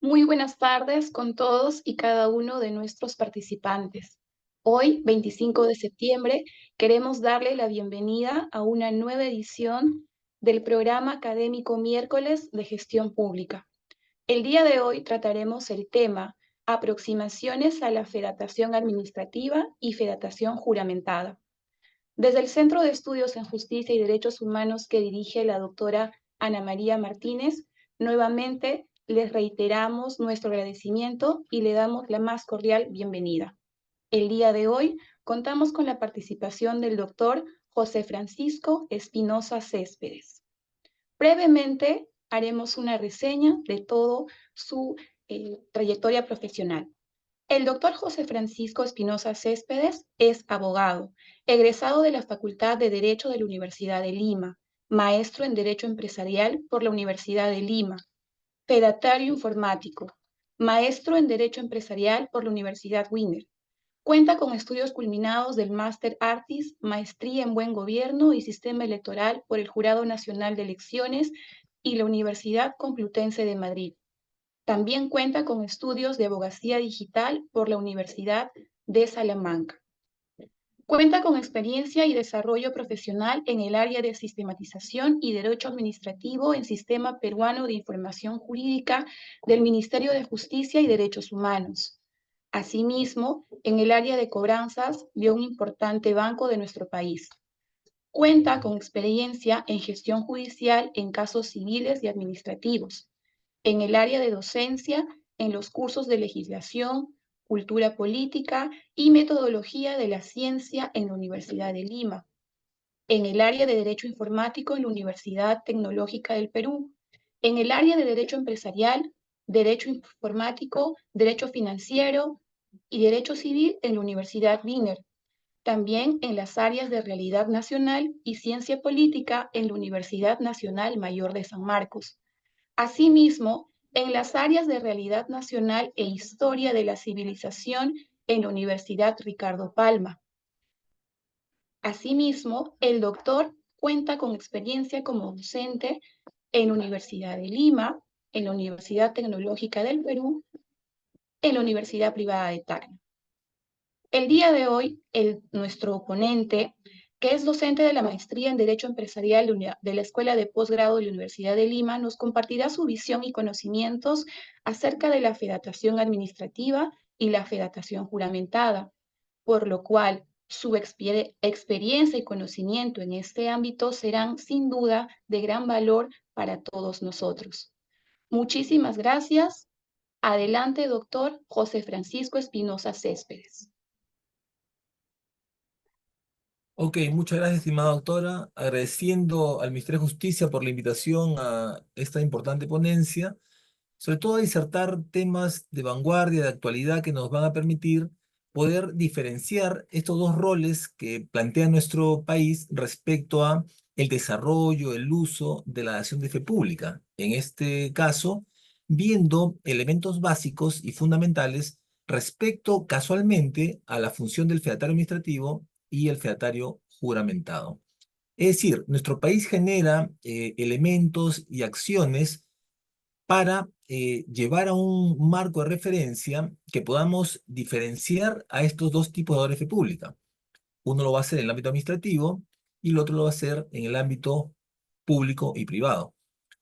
Muy buenas tardes con todos y cada uno de nuestros participantes. Hoy, 25 de septiembre, queremos darle la bienvenida a una nueva edición del programa académico Miércoles de Gestión Pública. El día de hoy trataremos el tema Aproximaciones a la fedatación administrativa y fedatación juramentada. Desde el Centro de Estudios en Justicia y Derechos Humanos que dirige la doctora Ana María Martínez, nuevamente les reiteramos nuestro agradecimiento y le damos la más cordial bienvenida. El día de hoy contamos con la participación del doctor José Francisco Espinosa Céspedes. Brevemente haremos una reseña de todo su trayectoria profesional. El doctor José Francisco Espinosa Céspedes es abogado, egresado de la Facultad de Derecho de la Universidad de Lima, maestro en Derecho Empresarial por la Universidad de Lima, fedatario informático, maestro en Derecho Empresarial por la Universidad Wiener. Cuenta con estudios culminados del Máster Artis, Maestría en Buen Gobierno y Sistema Electoral por el Jurado Nacional de Elecciones y la Universidad Complutense de Madrid. También cuenta con estudios de abogacía digital por la Universidad de Salamanca. Cuenta con experiencia y desarrollo profesional en el área de sistematización y derecho administrativo en Sistema Peruano de Información Jurídica del Ministerio de Justicia y Derechos Humanos. Asimismo, en el área de cobranzas de un importante banco de nuestro país. Cuenta con experiencia en gestión judicial en casos civiles y administrativos, en el área de docencia, en los cursos de legislación, cultura política y metodología de la ciencia en la Universidad de Lima, en el área de derecho informático en la Universidad Tecnológica del Perú, en el área de derecho empresarial, derecho informático, derecho financiero y derecho civil en la Universidad Wiener, también en las áreas de realidad nacional y ciencia política en la Universidad Nacional Mayor de San Marcos. Asimismo, en las áreas de realidad nacional e historia de la civilización en la Universidad Ricardo Palma. Asimismo, el doctor cuenta con experiencia como docente en la Universidad de Lima, en la Universidad Tecnológica del Perú, en la Universidad Privada de Tacna. El día de hoy, nuestro ponente, que es docente de la maestría en Derecho Empresarial de la Escuela de Posgrado de la Universidad de Lima, nos compartirá su visión y conocimientos acerca de la fedatación administrativa y la fedatación juramentada, por lo cual su experiencia y conocimiento en este ámbito serán sin duda de gran valor para todos nosotros. Muchísimas gracias. Adelante, doctor José Francisco Espinosa Céspedes. Ok, muchas gracias, estimada doctora. Agradeciendo al Ministerio de Justicia por la invitación a esta importante ponencia, sobre todo a disertar temas de vanguardia, de actualidad, que nos van a permitir poder diferenciar estos dos roles que plantea nuestro país respecto a el desarrollo, el uso de la dación de fe pública. En este caso, viendo elementos básicos y fundamentales respecto casualmente a la función del fedatario administrativo y el fedatario juramentado. Es decir, nuestro país genera elementos y acciones para llevar a un marco de referencia que podamos diferenciar a estos dos tipos de obra de fe pública. Uno lo va a hacer en el ámbito administrativo y el otro lo va a hacer en el ámbito público y privado.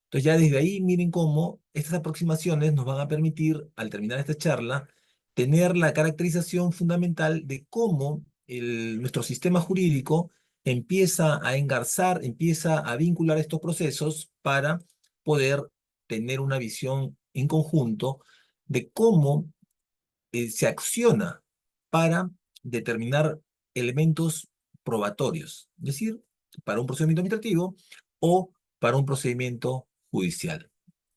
Entonces ya desde ahí miren cómo estas aproximaciones nos van a permitir, al terminar esta charla, tener la caracterización fundamental de cómo nuestro sistema jurídico empieza a engarzar, empieza a vincular estos procesos para poder tener una visión en conjunto de cómo se acciona para determinar elementos probatorios, es decir, para un procedimiento administrativo o para un procedimiento judicial.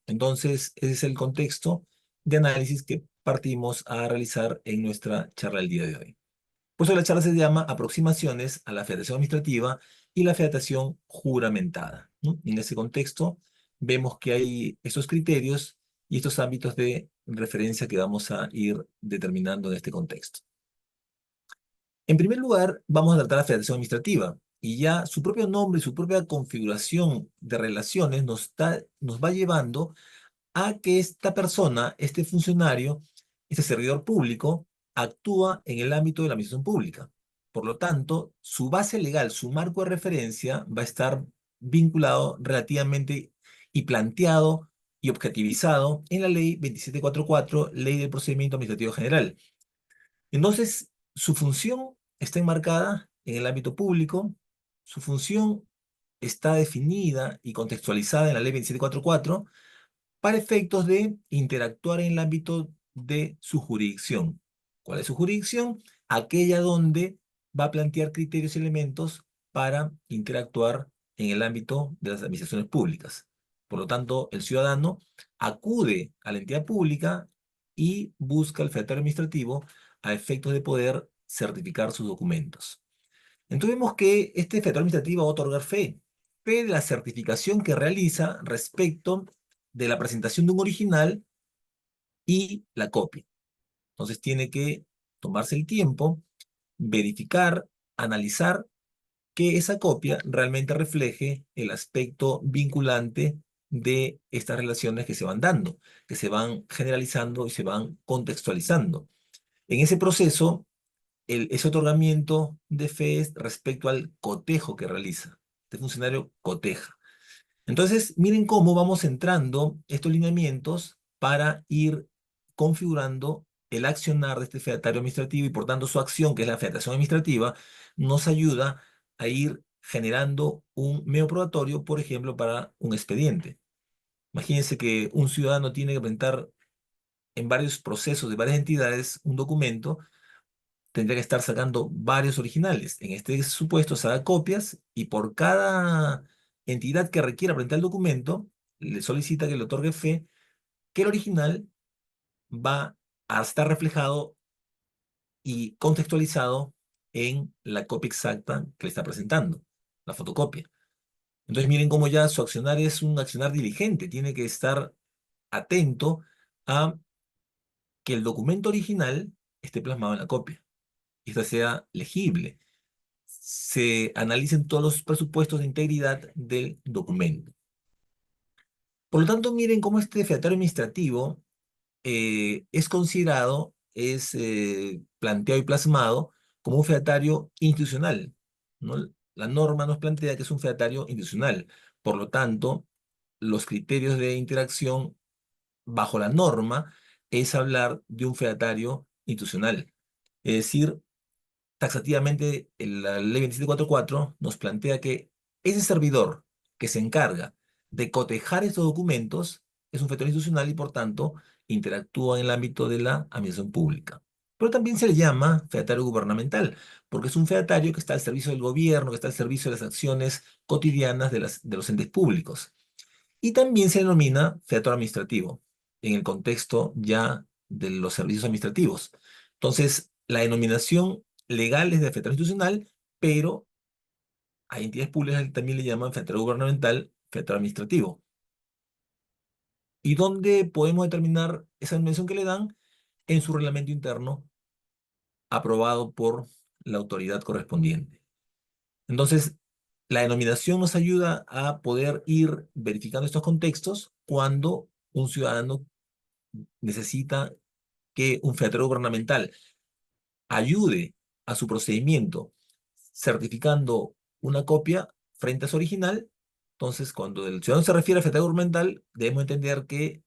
Entonces, ese es el contexto de análisis que partimos a realizar en nuestra charla del día de hoy. Por eso la charla se llama Aproximaciones a la Federación Administrativa y la Federación Juramentada, ¿no? En ese contexto vemos que hay estos criterios y estos ámbitos de referencia que vamos a ir determinando en este contexto. En primer lugar, vamos a tratar la Federación Administrativa y ya su propio nombre, su propia configuración de relaciones nos va llevando a que esta persona, este funcionario, este servidor público, actúa en el ámbito de la administración pública. Por lo tanto, su base legal, su marco de referencia va a estar vinculado relativamente y planteado y objetivizado en la Ley 2744, Ley del Procedimiento Administrativo General. Entonces, su función está enmarcada en el ámbito público, su función está definida y contextualizada en la Ley 2744 para efectos de interactuar en el ámbito de su jurisdicción. ¿Cuál es su jurisdicción? Aquella donde va a plantear criterios y elementos para interactuar en el ámbito de las administraciones públicas. Por lo tanto, el ciudadano acude a la entidad pública y busca el fedatario administrativo a efectos de poder certificar sus documentos. Entonces vemos que este fedatario administrativo va a otorgar fe de la certificación que realiza respecto de la presentación de un original y la copia. Entonces tiene que tomarse el tiempo, verificar, analizar que esa copia realmente refleje el aspecto vinculante de estas relaciones que se van dando, que se van generalizando y se van contextualizando. En ese proceso, ese otorgamiento de fe es respecto al cotejo que realiza. Este funcionario coteja. Entonces, miren cómo vamos entrando estos lineamientos para ir configurando el accionar de este fedatario administrativo y por tanto su acción, que es la fedatación administrativa, nos ayuda a ir generando un medio probatorio, por ejemplo, para un expediente. Imagínense que un ciudadano tiene que presentar en varios procesos de varias entidades un documento, tendría que estar sacando varios originales. En este supuesto, se da copias y por cada entidad que requiera presentar el documento, le solicita que le otorgue fe que el original va a estar reflejado y contextualizado en la copia exacta que le está presentando, la fotocopia. Entonces miren cómo ya su accionar es un accionar diligente, tiene que estar atento a que el documento original esté plasmado en la copia y esta sea legible, se analicen todos los presupuestos de integridad del documento. Por lo tanto, miren cómo este fedatario administrativo es considerado, es planteado y plasmado como un fedatario institucional, ¿no? La norma nos plantea que es un fedatario institucional. Por lo tanto, los criterios de interacción bajo la norma es hablar de un fedatario institucional. Es decir, taxativamente la ley 2744 nos plantea que ese servidor que se encarga de cotejar estos documentos es un fedatario institucional y por tanto interactúa en el ámbito de la administración pública. Pero también se le llama fedatario gubernamental, porque es un fedatario que está al servicio del gobierno, que está al servicio de las acciones cotidianas de los entes públicos. Y también se denomina fedatario administrativo, en el contexto ya de los servicios administrativos. Entonces, la denominación legal es de fedatario institucional, pero hay entidades públicas que también le llaman fedatario gubernamental, fedatario administrativo. ¿Y dónde podemos determinar esa denominación que le dan? En su reglamento interno, aprobado por la autoridad correspondiente. Entonces, la denominación nos ayuda a poder ir verificando estos contextos cuando un ciudadano necesita que un fedatario gubernamental ayude a su procedimiento certificando una copia frente a su original. Entonces, cuando el ciudadano se refiere a fedatario gubernamental, debemos entender que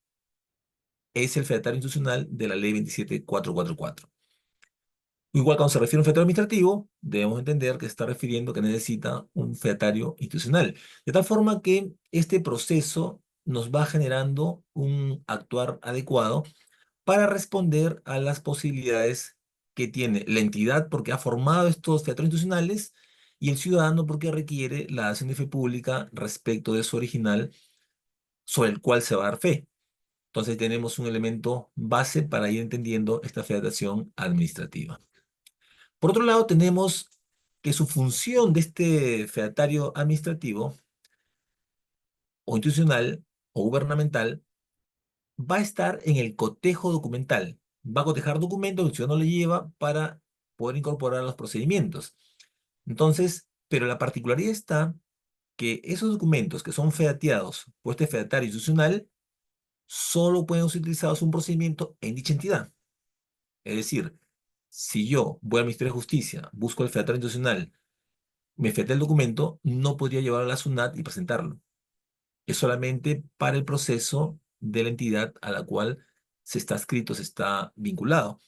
es el fedatario institucional de la ley 27444. Igual cuando se refiere a un fedatario administrativo, debemos entender que se está refiriendo que necesita un fedatario institucional. De tal forma que este proceso nos va generando un actuar adecuado para responder a las posibilidades que tiene la entidad porque ha formado estos teatros institucionales y el ciudadano porque requiere la acción de fe pública respecto de su original sobre el cual se va a dar fe. Entonces tenemos un elemento base para ir entendiendo esta federación administrativa. Por otro lado, tenemos que su función de este fedatario administrativo o institucional o gubernamental va a estar en el cotejo documental. Va a cotejar documentos que el ciudadano le lleva para poder incorporar a los procedimientos. Entonces, pero la particularidad está que esos documentos que son fedateados por este fedatario institucional solo pueden ser utilizados un procedimiento en dicha entidad. Es decir, si yo voy al Ministerio de Justicia, busco el fedatario institucional, me fete el documento, no podría llevarlo a la SUNAT y presentarlo. Es solamente para el proceso de la entidad a la cual se está adscrito, se está vinculado.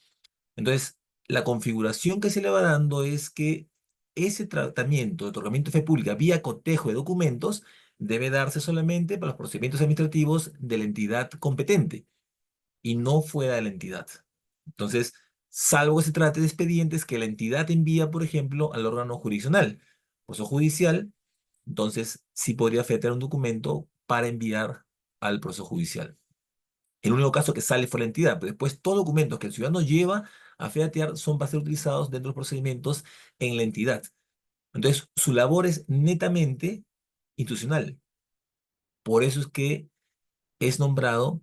Entonces, la configuración que se le va dando es que ese tratamiento de otorgamiento de fe pública vía cotejo de documentos debe darse solamente para los procedimientos administrativos de la entidad competente y no fuera de la entidad. Entonces, salvo que se trate de expedientes que la entidad envía, por ejemplo, al órgano jurisdiccional, proceso judicial, entonces sí podría fetar un documento para enviar al proceso judicial. El único caso que sale fue la entidad, pero después todos los documentos que el ciudadano lleva a featear son para ser utilizados dentro de los procedimientos en la entidad. Entonces, su labor es netamente institucional. Por eso es que es nombrado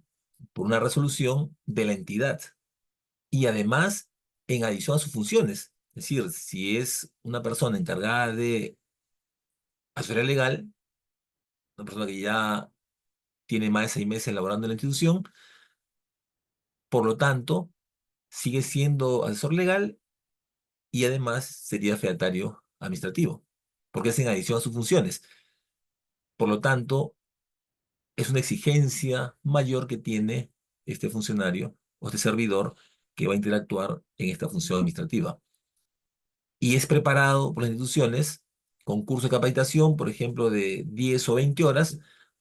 por una resolución de la entidad y además en adición a sus funciones. Es decir, si es una persona encargada de asesoría legal, una persona que ya tiene más de 6 meses laborando en la institución, por lo tanto, sigue siendo asesor legal y además sería featario administrativo, porque es en adición a sus funciones. Por lo tanto, es una exigencia mayor que tiene este funcionario o este servidor que va a interactuar en esta función administrativa. Y es preparado por las instituciones con curso de capacitación, por ejemplo, de 10 o 20 horas,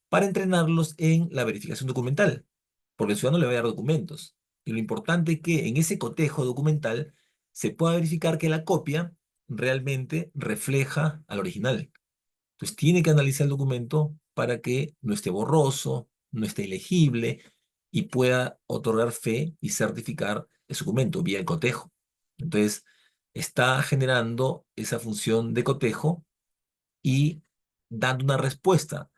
para entrenarlos en la verificación documental, porque el ciudadano le va a dar documentos. Y lo importante es que en ese cotejo documental se pueda verificar que la copia realmente refleja al original. Entonces tiene que analizar el documento para que no esté borroso, no esté ilegible y pueda otorgar fe y certificar ese documento vía el cotejo. Entonces está generando esa función de cotejo y dando una respuesta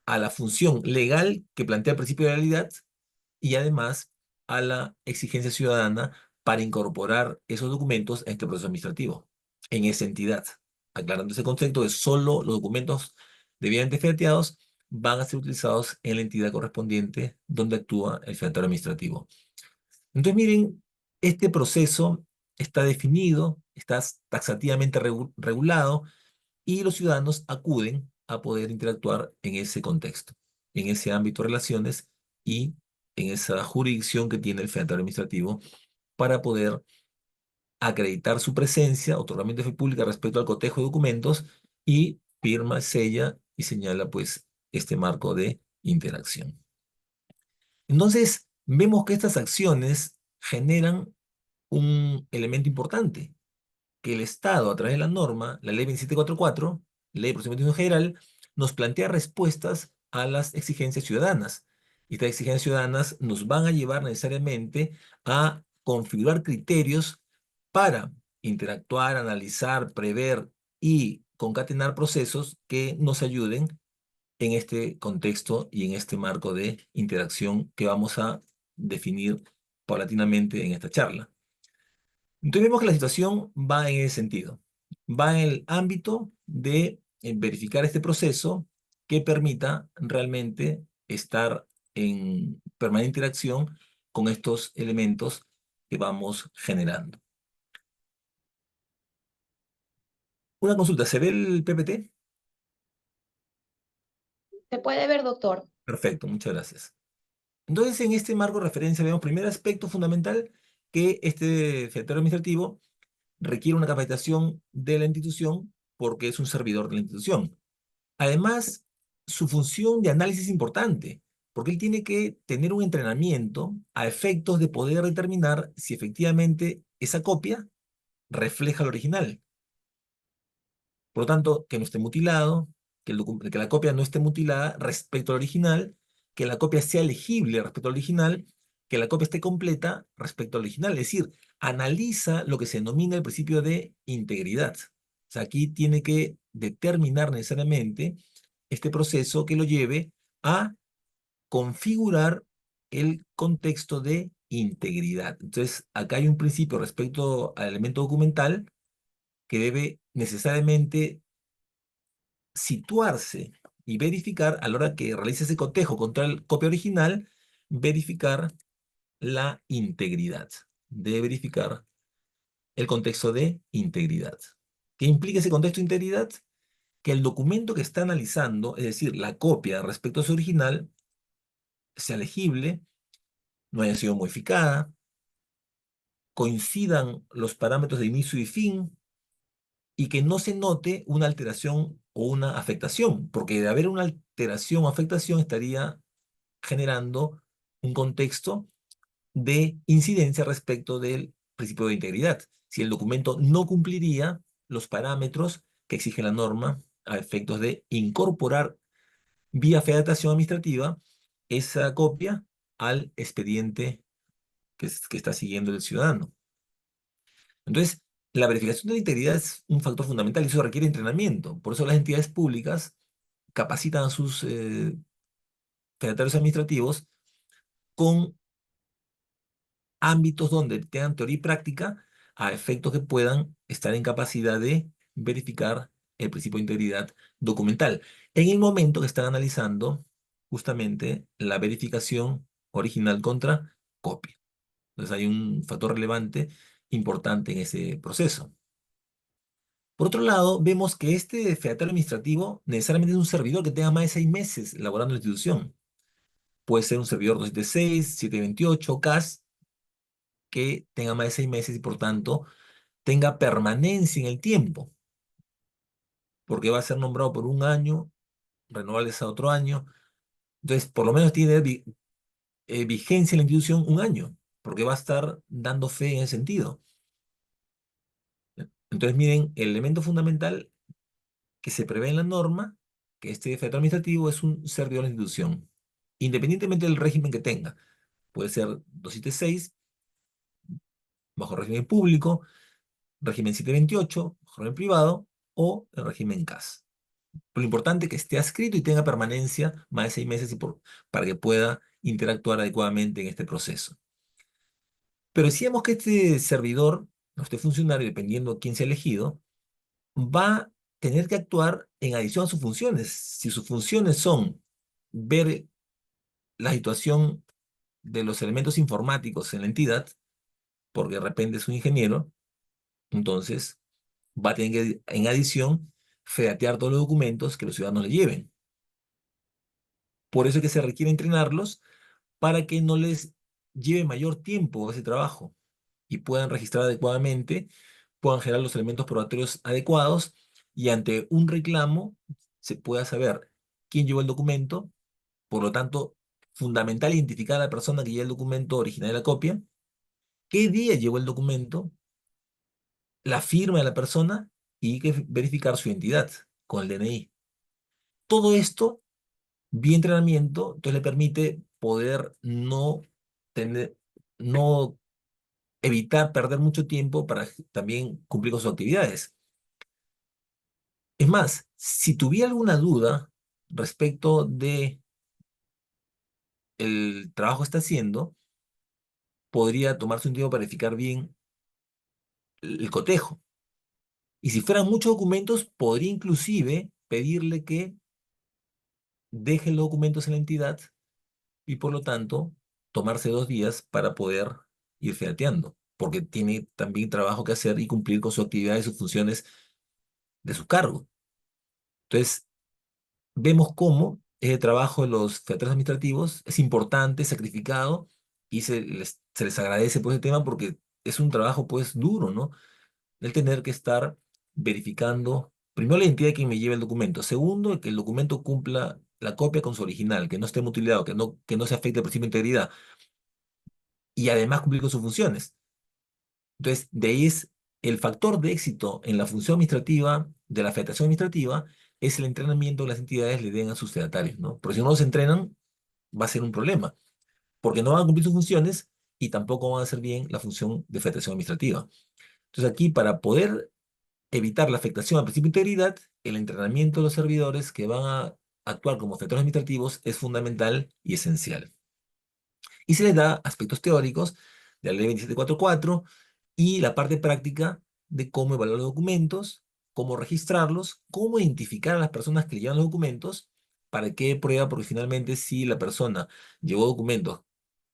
a la función legal que plantea el principio de legalidad y además a la exigencia ciudadana para incorporar esos documentos a este proceso administrativo, en esa entidad, aclarando ese concepto de solo los documentos debidamente fehateados van a ser utilizados en la entidad correspondiente donde actúa el fehatero administrativo. Entonces, miren, este proceso está definido, está taxativamente regulado y los ciudadanos acuden a poder interactuar en ese contexto, en ese ámbito de relaciones y en esa jurisdicción que tiene el federal administrativo para poder acreditar su presencia, otorgamiento de fe pública respecto al cotejo de documentos y firma, sella y señala pues este marco de interacción. Entonces, vemos que estas acciones generan un elemento importante, que el Estado, a través de la norma, la Ley 2744, Ley de Procedimiento General, nos plantea respuestas a las exigencias ciudadanas. Y estas exigencias ciudadanas nos van a llevar necesariamente a configurar criterios para interactuar, analizar, prever y concatenar procesos que nos ayuden en este contexto y en este marco de interacción que vamos a definir paulatinamente en esta charla. Entonces vemos que la situación va en ese sentido. Va en el ámbito de verificar este proceso que permita realmente estar en permanente interacción con estos elementos que vamos generando. Una consulta, ¿se ve el PPT? Se puede ver, doctor. Perfecto, muchas gracias. Entonces, en este marco de referencia vemos primer aspecto fundamental que este sector administrativo requiere una capacitación de la institución porque es un servidor de la institución. Además, su función de análisis es importante, porque él tiene que tener un entrenamiento a efectos de poder determinar si efectivamente esa copia refleja el original. Por lo tanto, que no esté mutilado, que la copia no esté mutilada respecto al original, que la copia sea legible respecto al original, que la copia esté completa respecto al original. Es decir, analiza lo que se denomina el principio de integridad. O sea, aquí tiene que determinar necesariamente este proceso que lo lleve a configurar el contexto de integridad. Entonces, acá hay un principio respecto al elemento documental que debe necesariamente situarse y verificar a la hora que realice ese cotejo contra el copia original, verificar la integridad. Debe verificar el contexto de integridad. ¿Qué implica ese contexto de integridad? Que el documento que está analizando, es decir, la copia respecto a su original, sea legible, no haya sido modificada, coincidan los parámetros de inicio y fin, y que no se note una alteración o una afectación, porque de haber una alteración o afectación estaría generando un contexto de incidencia respecto del principio de integridad. Si el documento no cumpliría los parámetros que exige la norma a efectos de incorporar vía fedatación administrativa esa copia al expediente que está siguiendo el ciudadano. Entonces, la verificación de la integridad es un factor fundamental y eso requiere entrenamiento. Por eso las entidades públicas capacitan a sus fedatarios administrativos con ámbitos donde tengan teoría y práctica a efectos que puedan estar en capacidad de verificar el principio de integridad documental. En el momento que están analizando justamente la verificación original contra copia. Entonces hay un factor relevante importante en ese proceso. Por otro lado, vemos que este fedatario administrativo necesariamente es un servidor que tenga más de 6 meses laborando en la institución. Puede ser un servidor 276, 728, CAS, que tenga más de 6 meses y por tanto tenga permanencia en el tiempo, porque va a ser nombrado por un año, renovables a otro año. Entonces, por lo menos tiene vigencia en la institución un año, porque va a estar dando fe en ese sentido. Entonces, miren, el elemento fundamental que se prevé en la norma, que este efecto administrativo es un servidor de la institución, independientemente del régimen que tenga. Puede ser 276, bajo régimen público, régimen 728, bajo régimen privado, o el régimen CAS. Pero lo importante es que esté adscrito y tenga permanencia más de 6 meses para que pueda interactuar adecuadamente en este proceso. Pero decíamos que este servidor, este funcionario, dependiendo de quién sea elegido, va a tener que actuar en adición a sus funciones. Si sus funciones son ver la situación de los elementos informáticos en la entidad, porque de repente es un ingeniero, entonces va a tener que, en adición, fedatear todos los documentos que los ciudadanos le lleven. Por eso es que se requiere entrenarlos para que no les lleve mayor tiempo ese trabajo y puedan registrar adecuadamente, puedan generar los elementos probatorios adecuados y ante un reclamo se pueda saber quién llevó el documento. Por lo tanto, fundamental identificar a la persona que lleva el documento original de la copia, qué día llevó el documento, la firma de la persona y que verificar su identidad con el DNI. Todo esto, vía entrenamiento, entonces le permite poder tener, no evitar perder mucho tiempo para también cumplir con sus actividades. Es más, si tuviera alguna duda respecto de el trabajo que está haciendo, podría tomarse un tiempo para verificar bien el cotejo. Y si fueran muchos documentos, podría inclusive pedirle que deje los documentos en la entidad y por lo tanto tomarse 2 días para poder ir fiateando, porque tiene también trabajo que hacer y cumplir con su actividad y sus funciones de su cargo. Entonces, vemos cómo ese trabajo de los fiatores administrativos es importante, sacrificado, y se les agradece por ese tema porque es un trabajo pues duro, ¿no? El tener que estar verificando, primero, la identidad de quien me lleva el documento. Segundo, que el documento cumpla la copia con su original, que no esté mutilado, que no se afecte el principio de integridad. Y además cumplir con sus funciones. Entonces, de ahí es el factor de éxito en la función administrativa, de la federación administrativa, es el entrenamiento que las entidades le den a sus fedatarios, ¿no? Porque si no los entrenan, va a ser un problema, porque no van a cumplir sus funciones y tampoco van a hacer bien la función de federación administrativa. Entonces, aquí, para poder evitar la afectación al principio de integridad, el entrenamiento de los servidores que van a actuar como efectores administrativos es fundamental y esencial. Y se les da aspectos teóricos de la ley 2744 y la parte práctica de cómo evaluar los documentos, cómo registrarlos, cómo identificar a las personas que llevan los documentos, para qué prueba, porque finalmente si la persona llevó documentos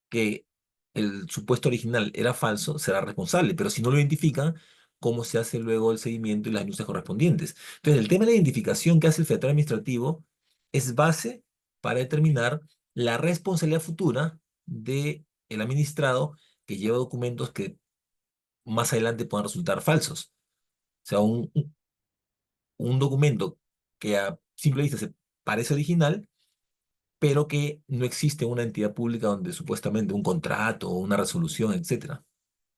que el supuesto original era falso, será responsable, pero si no lo identifican, ¿cómo se hace luego el seguimiento y las denuncias correspondientes? Entonces, el tema de la identificación que hace el federal administrativo es base para determinar la responsabilidad futura del administrado que lleva documentos que más adelante puedan resultar falsos. O sea, un documento que a simple vista se parece original, pero que no existe una entidad pública donde supuestamente un contrato o una resolución, etcétera.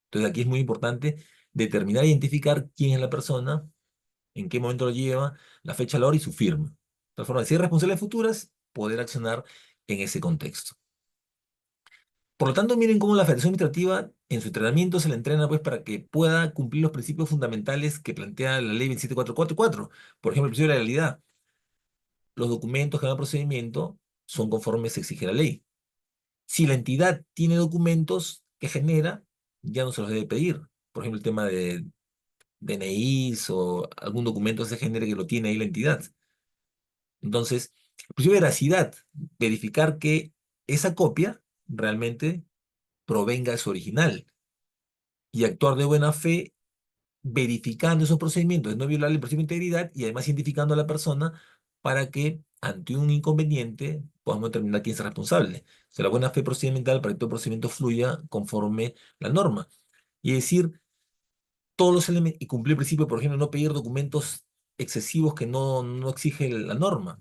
Entonces aquí es muy importante determinar e identificar quién es la persona, en qué momento lo lleva, la fecha, la hora y su firma. De tal forma, si hay responsabilidades futuras, poder accionar en ese contexto. Por lo tanto, miren cómo la Federación Administrativa en su entrenamiento se le entrena pues para que pueda cumplir los principios fundamentales que plantea la ley 27444. Por ejemplo, el principio de la legalidad. Los documentos que van al procedimiento son conforme se exige la ley. Si la entidad tiene documentos que genera, ya no se los debe pedir. Por ejemplo, el tema de DNIs o algún documento se genere que lo tiene ahí la entidad. Entonces, el principio de veracidad, verificar que esa copia realmente provenga de su original y actuar de buena fe verificando esos procedimientos, de no violar el principio de integridad y además identificando a la persona para que ante un inconveniente podamos determinar quién es el responsable. O sea, la buena fe procedimental para que todo el procedimiento fluya conforme la norma. Y decir, todos los elementos, y cumplir el principio, por ejemplo, no pedir documentos excesivos que no exige la norma,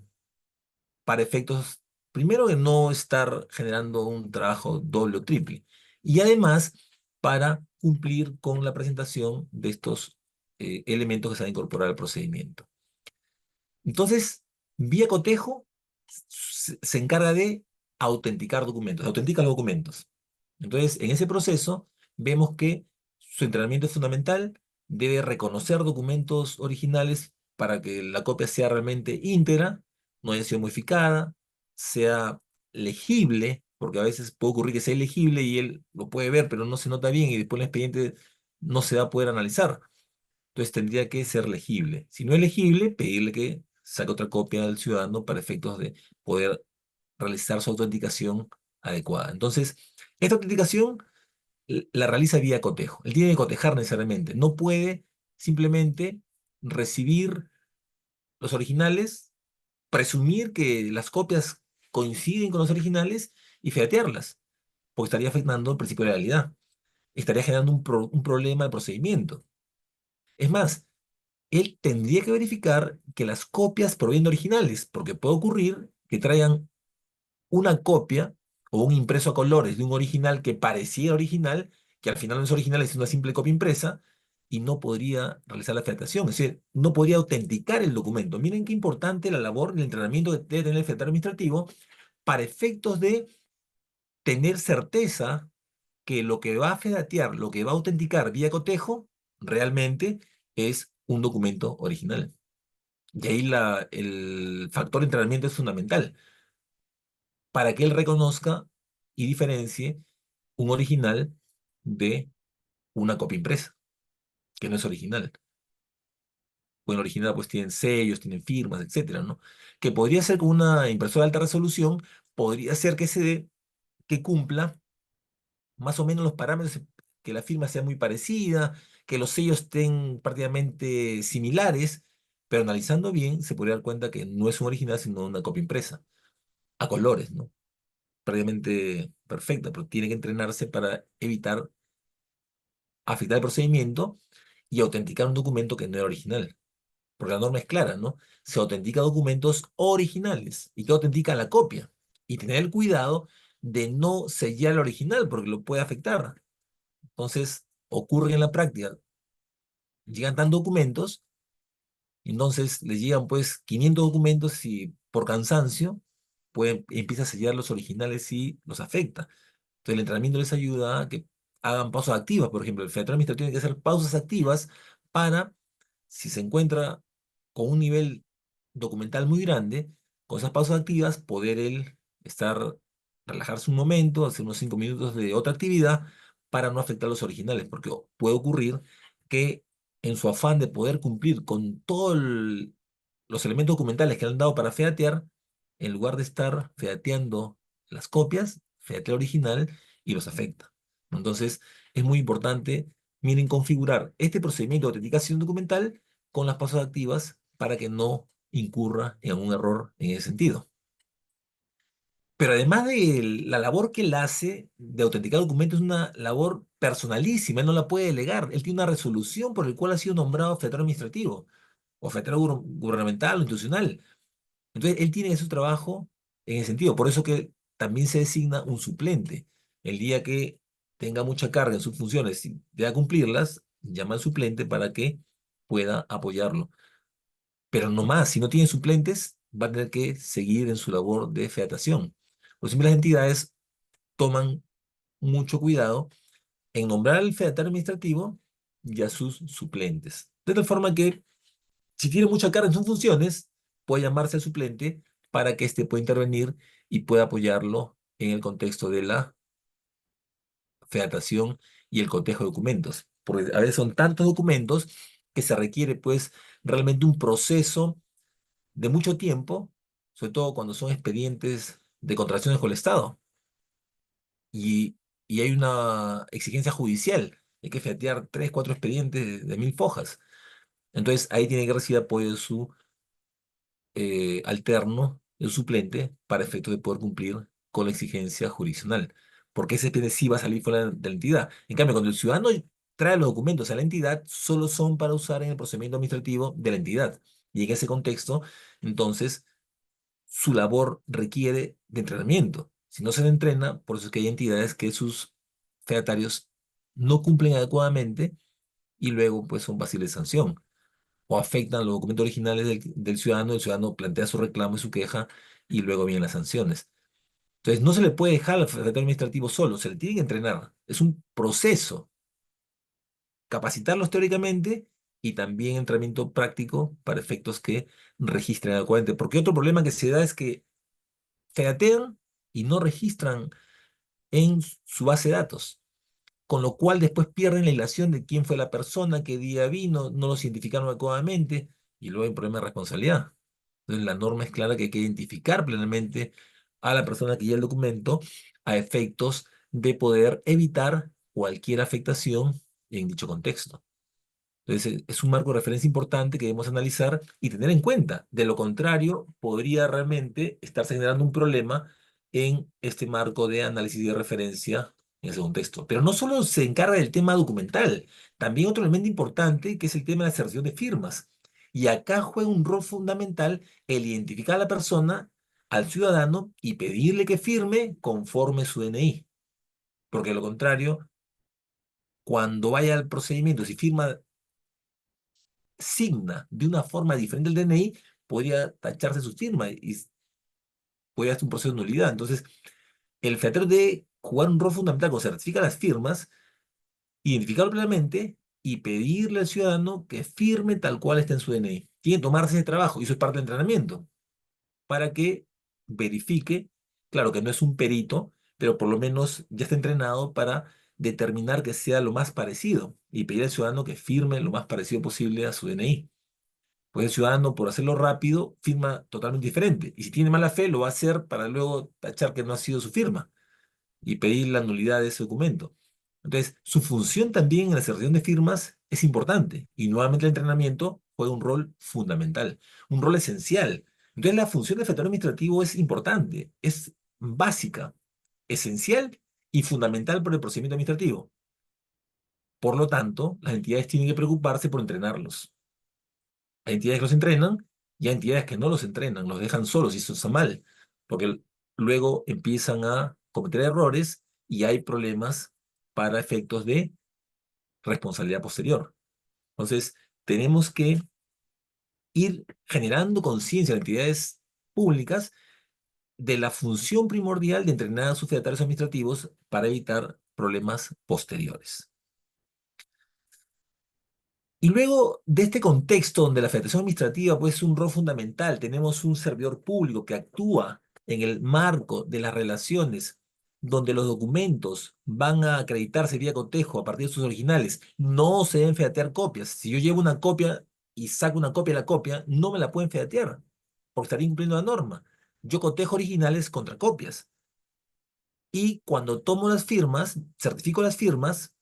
para efectos, primero, de no estar generando un trabajo doble o triple, y además para cumplir con la presentación de estos elementos que se van a incorporar al procedimiento. Entonces, vía cotejo se encarga de autenticar documentos, autentica los documentos. Entonces, en ese proceso, vemos que su entrenamiento es fundamental, debe reconocer documentos originales para que la copia sea realmente íntegra, no haya sido modificada, sea legible, porque a veces puede ocurrir que sea legible y él lo puede ver, pero no se nota bien y después el expediente no se va a poder analizar. Entonces tendría que ser legible. Si no es legible, pedirle que saque otra copia al ciudadano para efectos de poder realizar su autenticación adecuada. Entonces, esta autenticación la realiza vía cotejo. Él tiene que cotejar necesariamente. No puede simplemente recibir los originales, presumir que las copias coinciden con los originales y featearlas, porque estaría afectando el principio de legalidad. Estaría generando un problema de procedimiento. Es más, él tendría que verificar que las copias provienen de originales, porque puede ocurrir que traigan una copia o un impreso a colores de un original que pareciera original, que al final no es original, es una simple copia impresa, y no podría realizar la fiatación, es decir, no podría autenticar el documento. Miren qué importante la labor, el entrenamiento que debe tener el fiatario administrativo para efectos de tener certeza que lo que va a fedatear, lo que va a autenticar vía cotejo, realmente es un documento original. Y ahí el factor de entrenamiento es fundamental para que él reconozca y diferencie un original de una copia impresa, que no es original. Bueno, original pues tienen sellos, tienen firmas, etcétera, ¿no? Que podría ser con una impresora de alta resolución, podría ser que cumpla más o menos los parámetros, que la firma sea muy parecida, que los sellos estén prácticamente similares, pero analizando bien se podría dar cuenta que no es un original, sino una copia impresa, a colores, ¿no? Prácticamente perfecta, pero tiene que entrenarse para evitar afectar el procedimiento y autenticar un documento que no era original. Porque la norma es clara, ¿no? Se autentica documentos originales y que autentica la copia. Y tener el cuidado de no sellar el original porque lo puede afectar. Entonces, ocurre en la práctica. Llegan tan documentos, entonces les llegan pues 500 documentos y por cansancio empieza a sellar los originales y los afecta. Entonces, el entrenamiento les ayuda a que hagan pausas activas. Por ejemplo, el federal administrativo tiene que hacer pausas activas para, si se encuentra con un nivel documental muy grande, con esas pausas activas, poder él relajarse un momento, hacer unos 5 minutos de otra actividad para no afectar los originales, porque puede ocurrir que en su afán de poder cumplir con todos los elementos documentales que le han dado para featear, en lugar de estar feateando las copias, featea el original y los afecta. Entonces, es muy importante, miren, configurar este procedimiento de autenticación documental con las pasos activas para que no incurra en algún error en ese sentido. Pero además de la labor que él hace de autenticar documentos, es una labor personalísima, él no la puede delegar. Él tiene una resolución por el cual ha sido nombrado federal administrativo, o federal gubernamental o institucional. Entonces, él tiene su trabajo en ese sentido. Por eso que también se designa un suplente. El día que tenga mucha carga en sus funciones y deba cumplirlas, llama al suplente para que pueda apoyarlo. Pero no más, si no tiene suplentes, va a tener que seguir en su labor de featación. Por siempre las entidades toman mucho cuidado en nombrar al fedatario administrativo y a sus suplentes. De tal forma que, si tiene mucha carga en sus funciones, puede llamarse al suplente para que éste pueda intervenir y pueda apoyarlo en el contexto de la fedatación y el cotejo de documentos. Porque a veces son tantos documentos que se requiere, pues, realmente un proceso de mucho tiempo, sobre todo cuando son expedientes de contrataciones con el Estado. Y, y hay una exigencia judicial. Hay que fiatear 3, 4 expedientes de 1000 fojas. Entonces, ahí tiene que recibir apoyo de su alterno, el suplente, para efecto de poder cumplir con la exigencia jurisdiccional. Porque ese expediente sí va a salir fuera de la entidad. En cambio, cuando el ciudadano trae los documentos a la entidad, solo son para usar en el procedimiento administrativo de la entidad. Y en ese contexto, entonces, su labor requiere de entrenamiento. Si no se le entrena, por eso es que hay entidades que sus fedatarios no cumplen adecuadamente y luego pues son fáciles de sanción o afectan los documentos originales del ciudadano, el ciudadano plantea su reclamo y su queja y luego vienen las sanciones. Entonces no se le puede dejar al fedatario administrativo solo, se le tiene que entrenar. Es un proceso, capacitarlos teóricamente y también entrenamiento práctico para efectos que registren adecuadamente. Porque otro problema que se da es que featean y no registran en su base de datos, con lo cual después pierden la hilación de quién fue la persona, qué día vino, no los identificaron adecuadamente y luego hay un problema de responsabilidad. Entonces la norma es clara que hay que identificar plenamente a la persona que lleva el documento a efectos de poder evitar cualquier afectación en dicho contexto. Entonces, es un marco de referencia importante que debemos analizar y tener en cuenta. De lo contrario, podría realmente estarse generando un problema en este marco de análisis y de referencia en ese contexto. Pero no solo se encarga del tema documental, también otro elemento importante que es el tema de la aserción de firmas. Y acá juega un rol fundamental el identificar a la persona, al ciudadano, y pedirle que firme conforme su DNI. Porque de lo contrario, cuando vaya al procedimiento, si firma signa de una forma diferente al DNI, podría tacharse su firma y podría hacer un proceso de nulidad. Entonces, el fedatario debe jugar un rol fundamental cuando se certifica las firmas, identificarlo plenamente y pedirle al ciudadano que firme tal cual está en su DNI. Tiene que tomarse ese trabajo y eso es parte del entrenamiento para que verifique, claro que no es un perito, pero por lo menos ya está entrenado para determinar que sea lo más parecido y pedir al ciudadano que firme lo más parecido posible a su DNI. Pues el ciudadano, por hacerlo rápido, firma totalmente diferente. Y si tiene mala fe, lo va a hacer para luego tachar que no ha sido su firma y pedir la nulidad de ese documento. Entonces, su función también en la certificación de firmas es importante. Y nuevamente el entrenamiento juega un rol fundamental, un rol esencial. Entonces, la función del efectuador administrativo es importante, es básica, esencial y fundamental por el procedimiento administrativo. Por lo tanto, las entidades tienen que preocuparse por entrenarlos. Hay entidades que los entrenan y hay entidades que no los entrenan, los dejan solos y eso está mal, porque luego empiezan a cometer errores y hay problemas para efectos de responsabilidad posterior. Entonces, tenemos que ir generando conciencia en entidades públicas de la función primordial de entrenar a sus fedatarios administrativos para evitar problemas posteriores. Y luego de este contexto donde la federación administrativa pues, es un rol fundamental, tenemos un servidor público que actúa en el marco de las relaciones donde los documentos van a acreditarse vía cotejo a partir de sus originales, no se deben fedatear copias. Si yo llevo una copia y saco una copia de la copia, no me la pueden fedatear, porque estaría incumpliendo la norma. Yo cotejo originales contra copias. Y cuando tomo las firmas, certifico las firmas,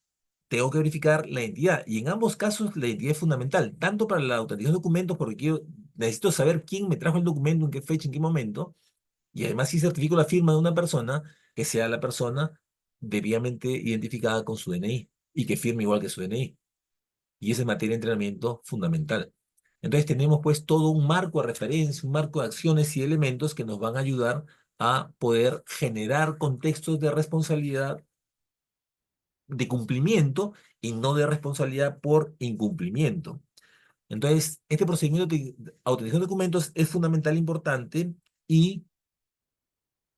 tengo que verificar la identidad. Y en ambos casos la identidad es fundamental, tanto para la autenticación de documentos, porque necesito saber quién me trajo el documento, en qué fecha, en qué momento, y además si certifico la firma de una persona, que sea la persona debidamente identificada con su DNI y que firme igual que su DNI. Y esa es materia de entrenamiento fundamental. Entonces tenemos pues todo un marco de referencia, un marco de acciones y elementos que nos van a ayudar a poder generar contextos de responsabilidad de cumplimiento y no de responsabilidad por incumplimiento. Entonces, este procedimiento de autenticación de documentos es fundamental, importante, y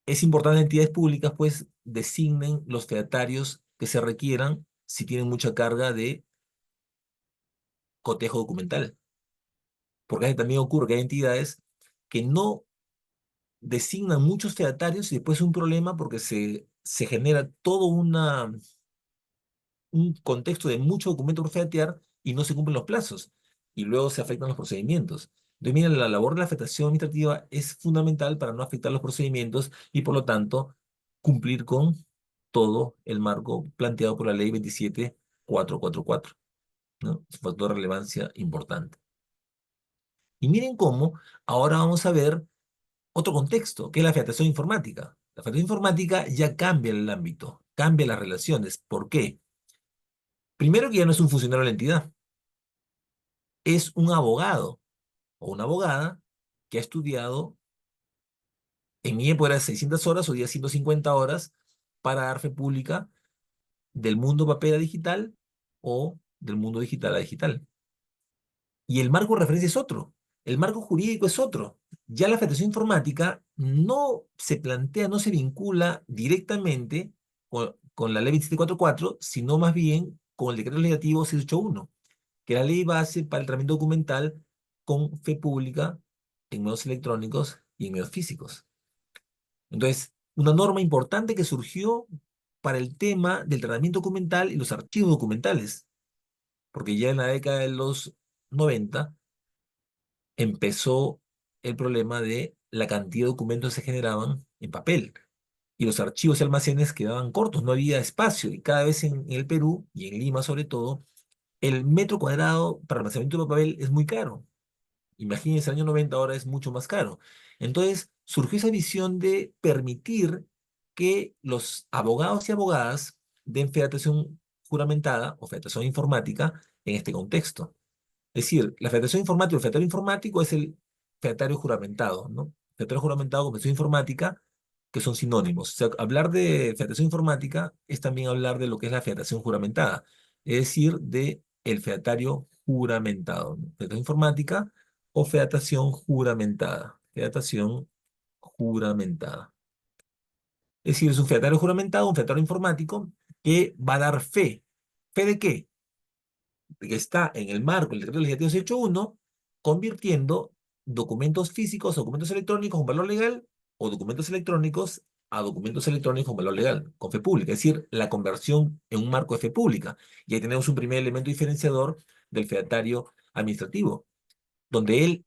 es importante que entidades públicas pues designen los fedatarios que se requieran si tienen mucha carga de cotejo documental. Porque también ocurre que hay entidades que no designan muchos fedatarios y después es un problema porque se genera todo un contexto de mucho documento por fedatear y no se cumplen los plazos y luego se afectan los procedimientos. Entonces, miren, la labor de la afectación administrativa es fundamental para no afectar los procedimientos y por lo tanto cumplir con todo el marco planteado por la ley 27444, ¿no? Es un factor de relevancia importante. Y miren cómo ahora vamos a ver otro contexto, que es la fedación informática. La fedación informática ya cambia el ámbito, cambia las relaciones. ¿Por qué? Primero que ya no es un funcionario de la entidad, es un abogado o una abogada que ha estudiado, en mi época era 600 horas, o día 150 horas, para dar fe pública del mundo papel a digital o del mundo digital a digital. Y el marco de referencia es otro, el marco jurídico es otro. Ya la federación informática no se plantea, no se vincula directamente con la ley 2744, sino más bien con el decreto legislativo 681, que es la ley base para el tratamiento documental con fe pública en medios electrónicos y en medios físicos. Entonces, una norma importante que surgió para el tema del tratamiento documental y los archivos documentales, porque ya en la década de los 90 empezó el problema de la cantidad de documentos que se generaban en papel y los archivos y almacenes quedaban cortos, no había espacio y cada vez en el Perú y en Lima sobre todo, el metro cuadrado para almacenamiento de papel es muy caro. Imagínense, el año 90 ahora es mucho más caro. Entonces surgió esa visión de permitir que los abogados y abogadas den fedatación juramentada o fedatación informática en este contexto. Es decir, la federación informática, el fedatario informático es el fedatario juramentado, ¿no? Fedatario juramentado con federación informática, que son sinónimos. O sea, hablar de federación informática es también hablar de lo que es la federación juramentada, es decir, de el fedatario juramentado, ¿no? Federación informática o fedatación juramentada. Fedatación juramentada. Es decir, es un fedatario juramentado, un fedatario informático que va a dar fe. ¿Fe de qué? Que está en el marco del decreto legislativo 681, convirtiendo documentos físicos a documentos electrónicos con valor legal o documentos electrónicos a documentos electrónicos con valor legal, con fe pública, es decir, la conversión en un marco de fe pública. Y ahí tenemos un primer elemento diferenciador del fedatario administrativo, donde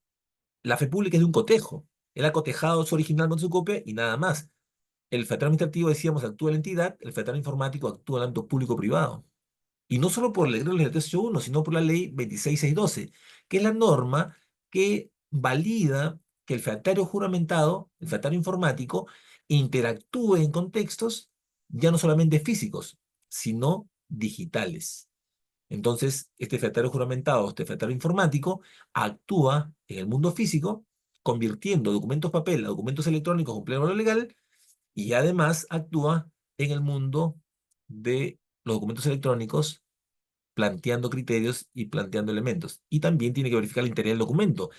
la fe pública es de un cotejo. Él ha cotejado su original con su copia y nada más. El fedatario administrativo, decíamos, actúa en la entidad, el fedatario informático actúa en el ámbito público-privado. Y no solo por el decreto legislativo 1, sino por la ley 26612, que es la norma que valida que el fedatario juramentado, el fedatario informático, interactúe en contextos ya no solamente físicos, sino digitales. Entonces, este fedatario juramentado, este fedatario informático, actúa en el mundo físico, convirtiendo documentos papel a documentos electrónicos con pleno valor legal, y además actúa en el mundo de los documentos electrónicos planteando criterios y planteando elementos. Y también tiene que verificar la integridad del documento.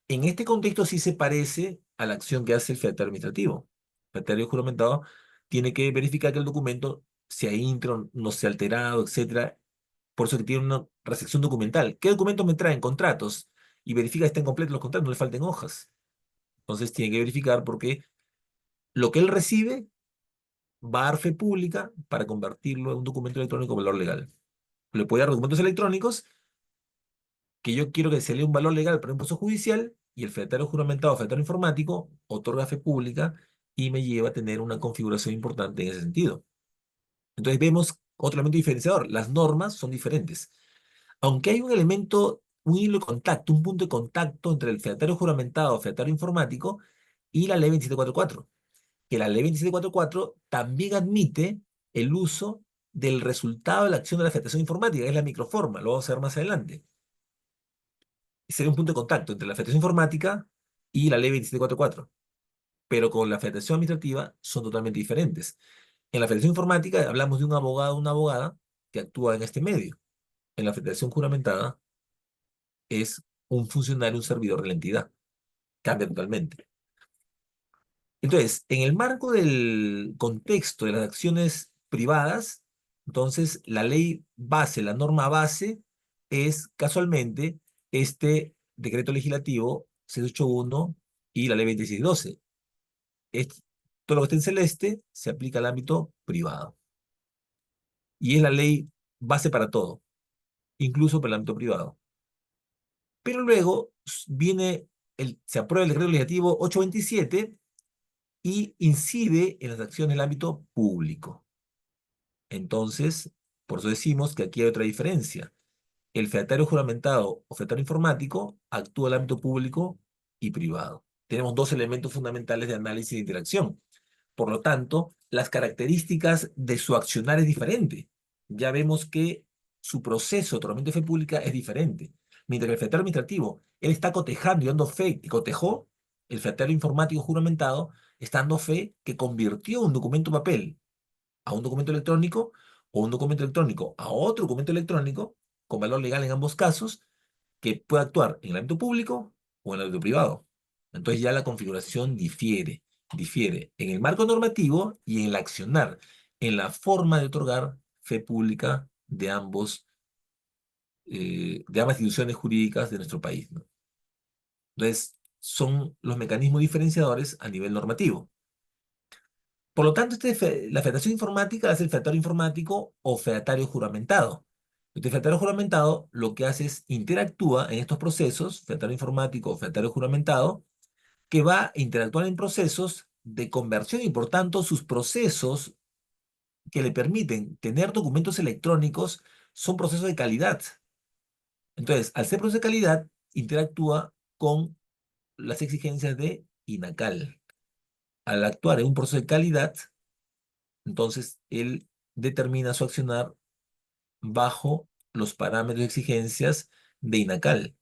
En este contexto sí se parece a la acción que hace el fedatario administrativo. El fedatario juramentado tiene que verificar que el documento sea íntegro, no sea alterado, etcétera. Por eso que tiene una recepción documental. ¿Qué documentos me traen? Contratos. Y verifica que estén completos los contratos, no le falten hojas. Entonces tiene que verificar porque lo que él recibe va a dar fe pública para convertirlo en un documento electrónico de valor legal. Le puede dar documentos electrónicos que yo quiero que se lea un valor legal para un proceso judicial y el fedatario juramentado, fedatario informático, otorga fe pública y me lleva a tener una configuración importante en ese sentido. Entonces vemos otro elemento diferenciador. Las normas son diferentes. Aunque hay un elemento, un hilo de contacto, un punto de contacto entre el fedatario juramentado o fedatario informático y la ley 2744, que la ley 2744 también admite el uso del resultado de la acción de la federación informática, que es la microforma, lo vamos a ver más adelante. Sería un punto de contacto entre la federación informática y la ley 2744, pero con la federación administrativa son totalmente diferentes. En la federación informática hablamos de un abogado o una abogada que actúa en este medio. En la federación juramentada es un funcionario, un servidor de la entidad. Cambia totalmente. Entonces, en el marco del contexto de las acciones privadas, entonces la ley base, la norma base, es casualmente este decreto legislativo 681 y la ley 2612. Es, todo lo que está en celeste se aplica al ámbito privado. Y es la ley base para todo, incluso para el ámbito privado. Pero luego viene se aprueba el decreto legislativo 827 y incide en las acciones del ámbito público. Entonces, por eso decimos que aquí hay otra diferencia. El fedatario juramentado o fedatario informático actúa en el ámbito público y privado. Tenemos dos elementos fundamentales de análisis de interacción. Por lo tanto, las características de su accionar es diferente. Ya vemos que su proceso de otorgamiento de fe pública es diferente. Mientras que el fedatario administrativo, él está cotejando y dando fe que cotejó, el fedatario informático juramentado está dando fe que convirtió un documento papel a un documento electrónico o un documento electrónico a otro documento electrónico con valor legal en ambos casos que puede actuar en el ámbito público o en el ámbito privado. Entonces ya la configuración difiere en el marco normativo y en el accionar, en la forma de otorgar fe pública de ambas instituciones jurídicas de nuestro país, ¿no? Entonces, son los mecanismos diferenciadores a nivel normativo. Por lo tanto, la federación informática es el fedatario informático o fedatario juramentado. Este fedatario juramentado lo que hace es interactúa en estos procesos, fedatario informático o fedatario juramentado, que va a interactuar en procesos de conversión y por tanto sus procesos que le permiten tener documentos electrónicos son procesos de calidad. Entonces, al ser proceso de calidad, interactúa con las exigencias de INACAL. Al actuar en un proceso de calidad, entonces él determina su accionar bajo los parámetros y exigencias de INACAL,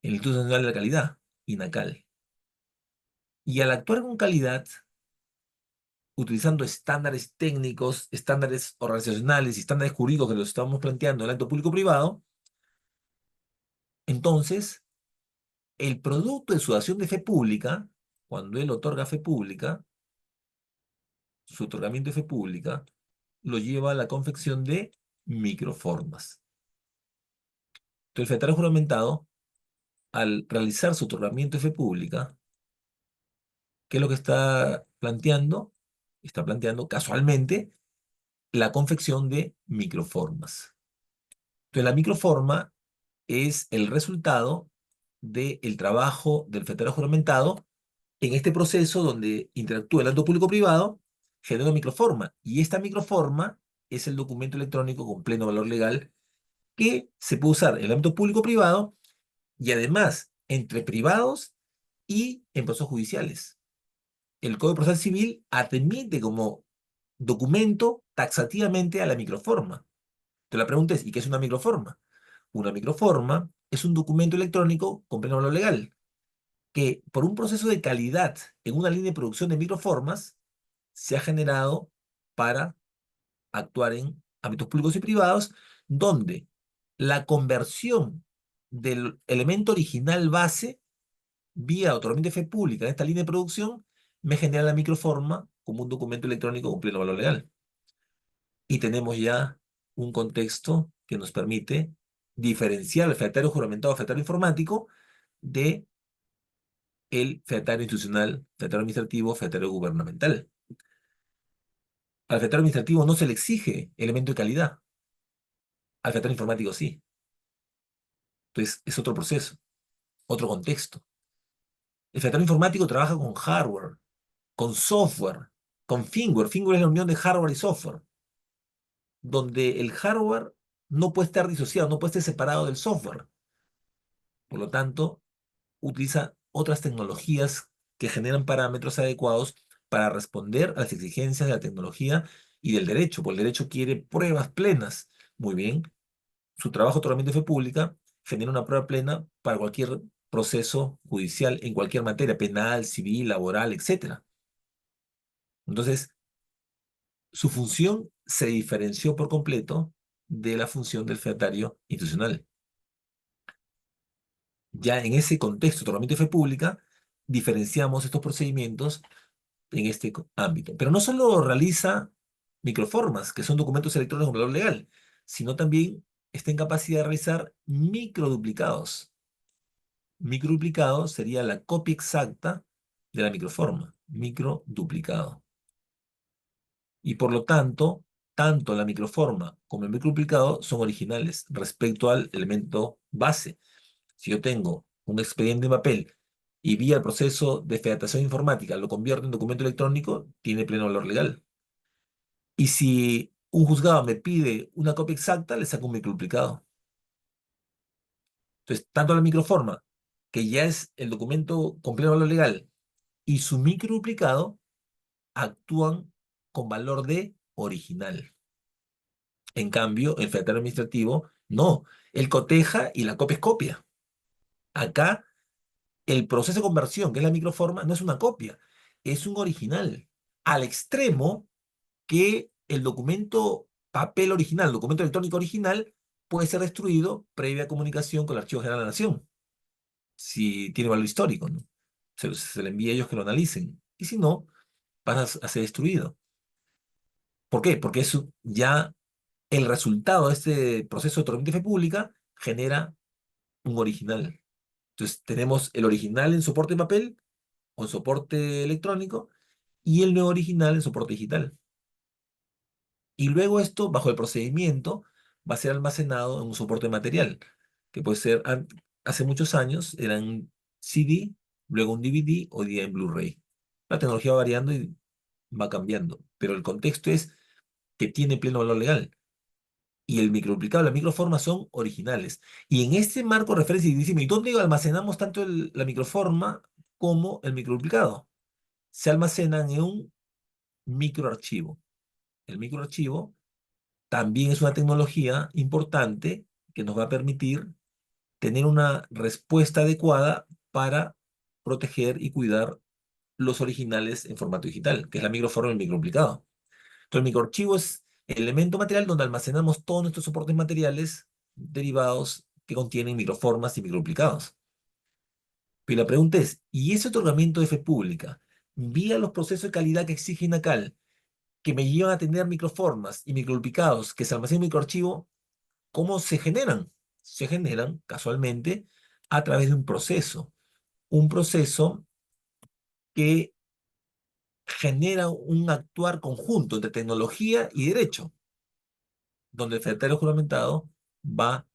el Instituto Nacional de la Calidad, INACAL. Y al actuar con calidad, utilizando estándares técnicos, estándares organizacionales y estándares jurídicos que los estamos planteando en el acto público-privado, entonces el producto de su acción de fe pública, cuando él otorga fe pública, su otorgamiento de fe pública, lo lleva a la confección de microformas. Entonces, el fedatario juramentado, al realizar su otorgamiento de fe pública, ¿qué es lo que está planteando? Está planteando casualmente la confección de microformas. Entonces, la microforma es el resultado del trabajo del fedatario juramentado en este proceso donde interactúa el acto público-privado, genera una microforma. Y esta microforma es el documento electrónico con pleno valor legal que se puede usar en el ámbito público-privado y además entre privados y en procesos judiciales. El Código Procesal Civil admite como documento taxativamente a la microforma. Entonces la pregunta es, ¿y qué es una microforma? Una microforma es un documento electrónico con pleno valor legal que por un proceso de calidad en una línea de producción de microformas se ha generado para actuar en ámbitos públicos y privados, donde la conversión del elemento original base vía otorgamiento de fe pública en esta línea de producción me genera la microforma como un documento electrónico con pleno valor legal. Y tenemos ya un contexto que nos permite diferenciar el fedatario juramentado o fedatario informático de el fedatario institucional, fedatario administrativo, fedatario gubernamental. Al fedatario administrativo no se le exige elemento de calidad, al fedatario informático sí. Entonces es otro proceso, otro contexto. El fedatario informático trabaja con hardware, con software, con firmware. Firmware es la unión de hardware y software, donde el hardware no puede estar disociado, no puede estar separado del software. Por lo tanto, utiliza otras tecnologías que generan parámetros adecuados para responder a las exigencias de la tecnología y del derecho, porque el derecho quiere pruebas plenas. Muy bien, su trabajo totalmente de fe pública genera una prueba plena para cualquier proceso judicial en cualquier materia, penal, civil, laboral, etcétera. Entonces, su función se diferenció por completo de la función del fedatario institucional. Ya en ese contexto totalmente de fe pública, diferenciamos estos procedimientos en este ámbito. Pero no solo realiza microformas, que son documentos electrónicos con valor legal, sino también está en capacidad de realizar microduplicados. Microduplicado sería la copia exacta de la microforma, microduplicado. Y por lo tanto, tanto la microforma como el microduplicado son originales respecto al elemento base. Si yo tengo un expediente en papel y vía el proceso de fedatación informática lo convierto en documento electrónico, tiene pleno valor legal. Y si un juzgado me pide una copia exacta, le saco un microduplicado. Entonces, tanto la microforma, que ya es el documento con pleno valor legal, y su microduplicado actúan con valor de original. En cambio, el fedatario administrativo, no. Él coteja y la copia es copia. Acá, el proceso de conversión, que es la microforma, no es una copia, es un original. Al extremo que el documento papel original, el documento electrónico original, puede ser destruido previa comunicación con el Archivo General de la Nación, si tiene valor histórico, ¿no? Se le envía a ellos que lo analicen. Y si no, pasa a ser destruido. ¿Por qué? Porque eso ya el resultado de este proceso de tormenta de fe pública genera un original. Entonces tenemos el original en soporte de papel o en soporte electrónico y el no original en soporte digital. Y luego esto, bajo el procedimiento, va a ser almacenado en un soporte material, que puede ser, hace muchos años, eran CD, luego un DVD, hoy día en Blu-ray. La tecnología va variando y va cambiando, pero el contexto es que tiene pleno valor legal. Y el microduplicado y la microforma son originales. Y en este marco de referencia, y dice, ¿y dónde almacenamos tanto la microforma como el microduplicado? Se almacenan en un microarchivo. El microarchivo también es una tecnología importante que nos va a permitir tener una respuesta adecuada para proteger y cuidar los originales en formato digital, que es la microforma y el microduplicado. Entonces, el microarchivo es el elemento material donde almacenamos todos nuestros soportes materiales derivados que contienen microformas y microduplicados. Pero la pregunta es, ¿y ese otorgamiento de fe pública, vía los procesos de calidad que exige INACAL, que me llevan a tener microformas y microduplicados que se almacenan en microarchivo, cómo se generan? Se generan, casualmente, a través de un proceso que genera un actuar conjunto entre tecnología y derecho, donde el fedatario juramentado va a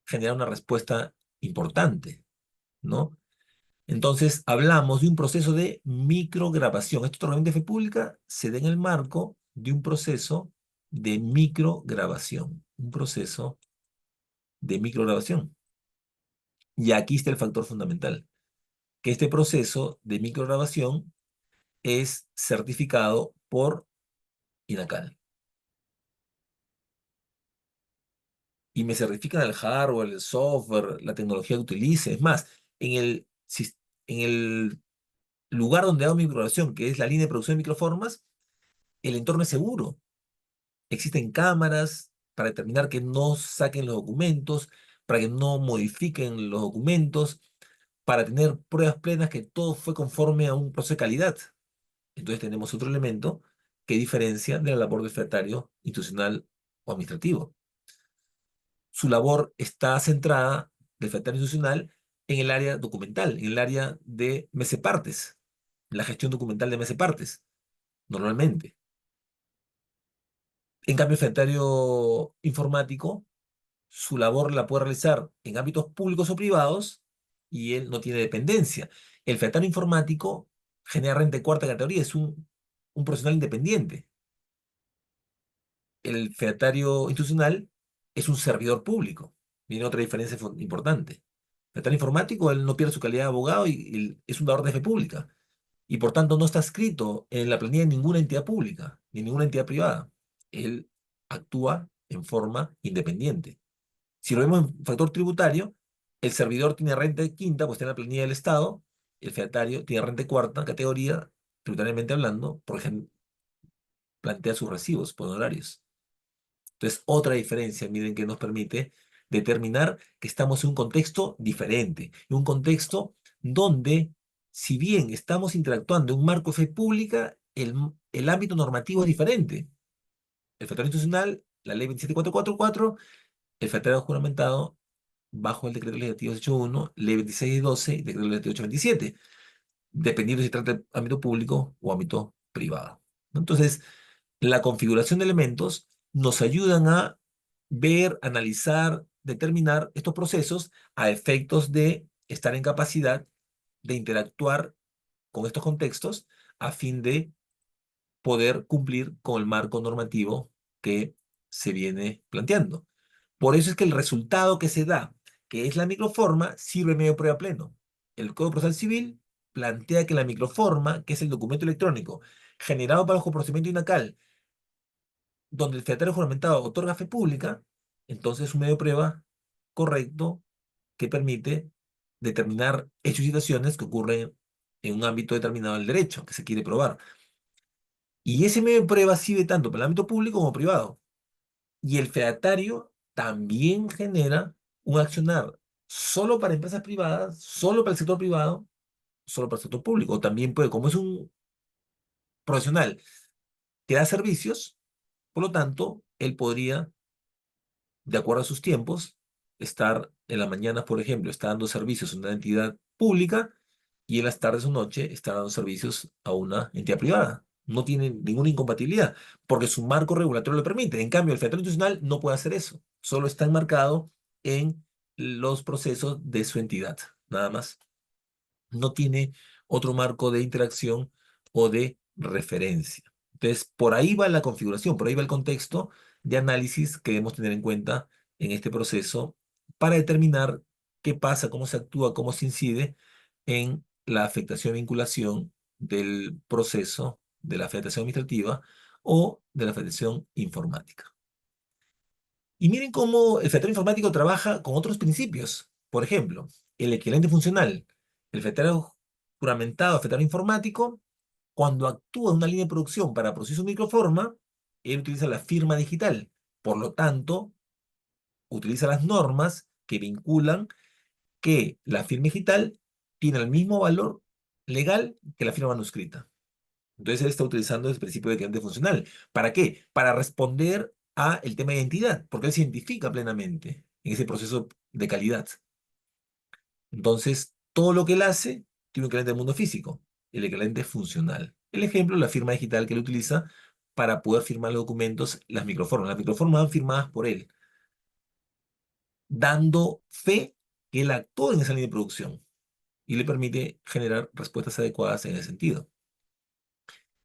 generar una respuesta importante, ¿no? Entonces, hablamos de un proceso de micrograbación. Esto otorgamiento de fe pública se da en el marco de un proceso de micrograbación, un proceso de micrograbación. Y aquí está el factor fundamental, que este proceso de micrograbación es certificado por INACAL. Y me certifican el hardware, el software, la tecnología que utilice. Es más, en el lugar donde hago mi micrograbación, que es la línea de producción de microformas, el entorno es seguro. Existen cámaras para determinar que no saquen los documentos, para que no modifiquen los documentos, para tener pruebas plenas que todo fue conforme a un proceso de calidad. Entonces tenemos otro elemento que diferencia de la labor del fedatario institucional o administrativo. Su labor está centrada del fedatario institucional en el área documental, en el área de mesepartes, la gestión documental de mesepartes, normalmente. En cambio, el fedatario informático, su labor la puede realizar en ámbitos públicos o privados y él no tiene dependencia. El fedatario informático genera renta de cuarta categoría, es un profesional independiente. El fedatario institucional es un servidor público. Viene otra diferencia importante. El fedatario informático, él no pierde su calidad de abogado y es un dador de fe pública. Y por tanto no está escrito en la planilla de ninguna entidad pública, ni ninguna entidad privada. Él actúa en forma independiente. Si lo vemos en factor tributario, el servidor tiene renta de quinta, pues tiene la planilla del Estado, el fedatario tiene renta de cuarta categoría, tributariamente hablando, por ejemplo, plantea sus recibos por honorarios. Entonces, otra diferencia, miren, que nos permite determinar que estamos en un contexto diferente, en un contexto donde, si bien estamos interactuando en un marco de fe pública, el ámbito normativo es diferente. El fedatario institucional, la ley 27444, el fedatario juramentado, bajo el decreto legislativo 881, ley 2612 y decreto legislativo 827, dependiendo si se trata de ámbito público o ámbito privado. Entonces, la configuración de elementos nos ayudan a ver, analizar, determinar estos procesos a efectos de estar en capacidad de interactuar con estos contextos a fin de poder cumplir con el marco normativo que se viene planteando. Por eso es que el resultado que se da, que es la microforma, sirve medio prueba pleno. El Código Procesal Civil plantea que la microforma, que es el documento electrónico generado bajo procedimiento INACAL, donde el fedatario juramentado otorga fe pública, entonces es un medio de prueba correcto que permite determinar hechos y situaciones que ocurren en un ámbito determinado del derecho que se quiere probar. Y ese medio de prueba sirve tanto para el ámbito público como privado. Y el fedatario también genera un accionar solo para empresas privadas, solo para el sector privado, solo para el sector público. También puede, como es un profesional que da servicios, por lo tanto, él podría, de acuerdo a sus tiempos, estar en la mañana, por ejemplo, está dando servicios a una entidad pública y en las tardes o noche está dando servicios a una entidad privada. No tiene ninguna incompatibilidad, porque su marco regulatorio lo permite. En cambio, el federal institucional no puede hacer eso. Solo está enmarcado en los procesos de su entidad, nada más. No tiene otro marco de interacción o de referencia. Entonces, por ahí va la configuración, por ahí va el contexto de análisis que debemos tener en cuenta en este proceso para determinar qué pasa, cómo se actúa, cómo se incide en la afectación e vinculación del proceso de la afectación administrativa o de la afectación informática. Y miren cómo el federatario informático trabaja con otros principios. Por ejemplo, el equivalente funcional. El federatario juramentado, federatario informático, cuando actúa en una línea de producción para producir su microforma, él utiliza la firma digital. Por lo tanto, utiliza las normas que vinculan que la firma digital tiene el mismo valor legal que la firma manuscrita. Entonces él está utilizando el principio de equivalente funcional. ¿Para qué? Para responder a el tema de identidad, porque él se identifica plenamente en ese proceso de calidad. Entonces, todo lo que él hace tiene un equivalente del mundo físico, el equivalente funcional. El ejemplo, la firma digital que él utiliza para poder firmar los documentos, las microformas. Las microformas van firmadas por él, dando fe que él actuó en esa línea de producción y le permite generar respuestas adecuadas en ese sentido.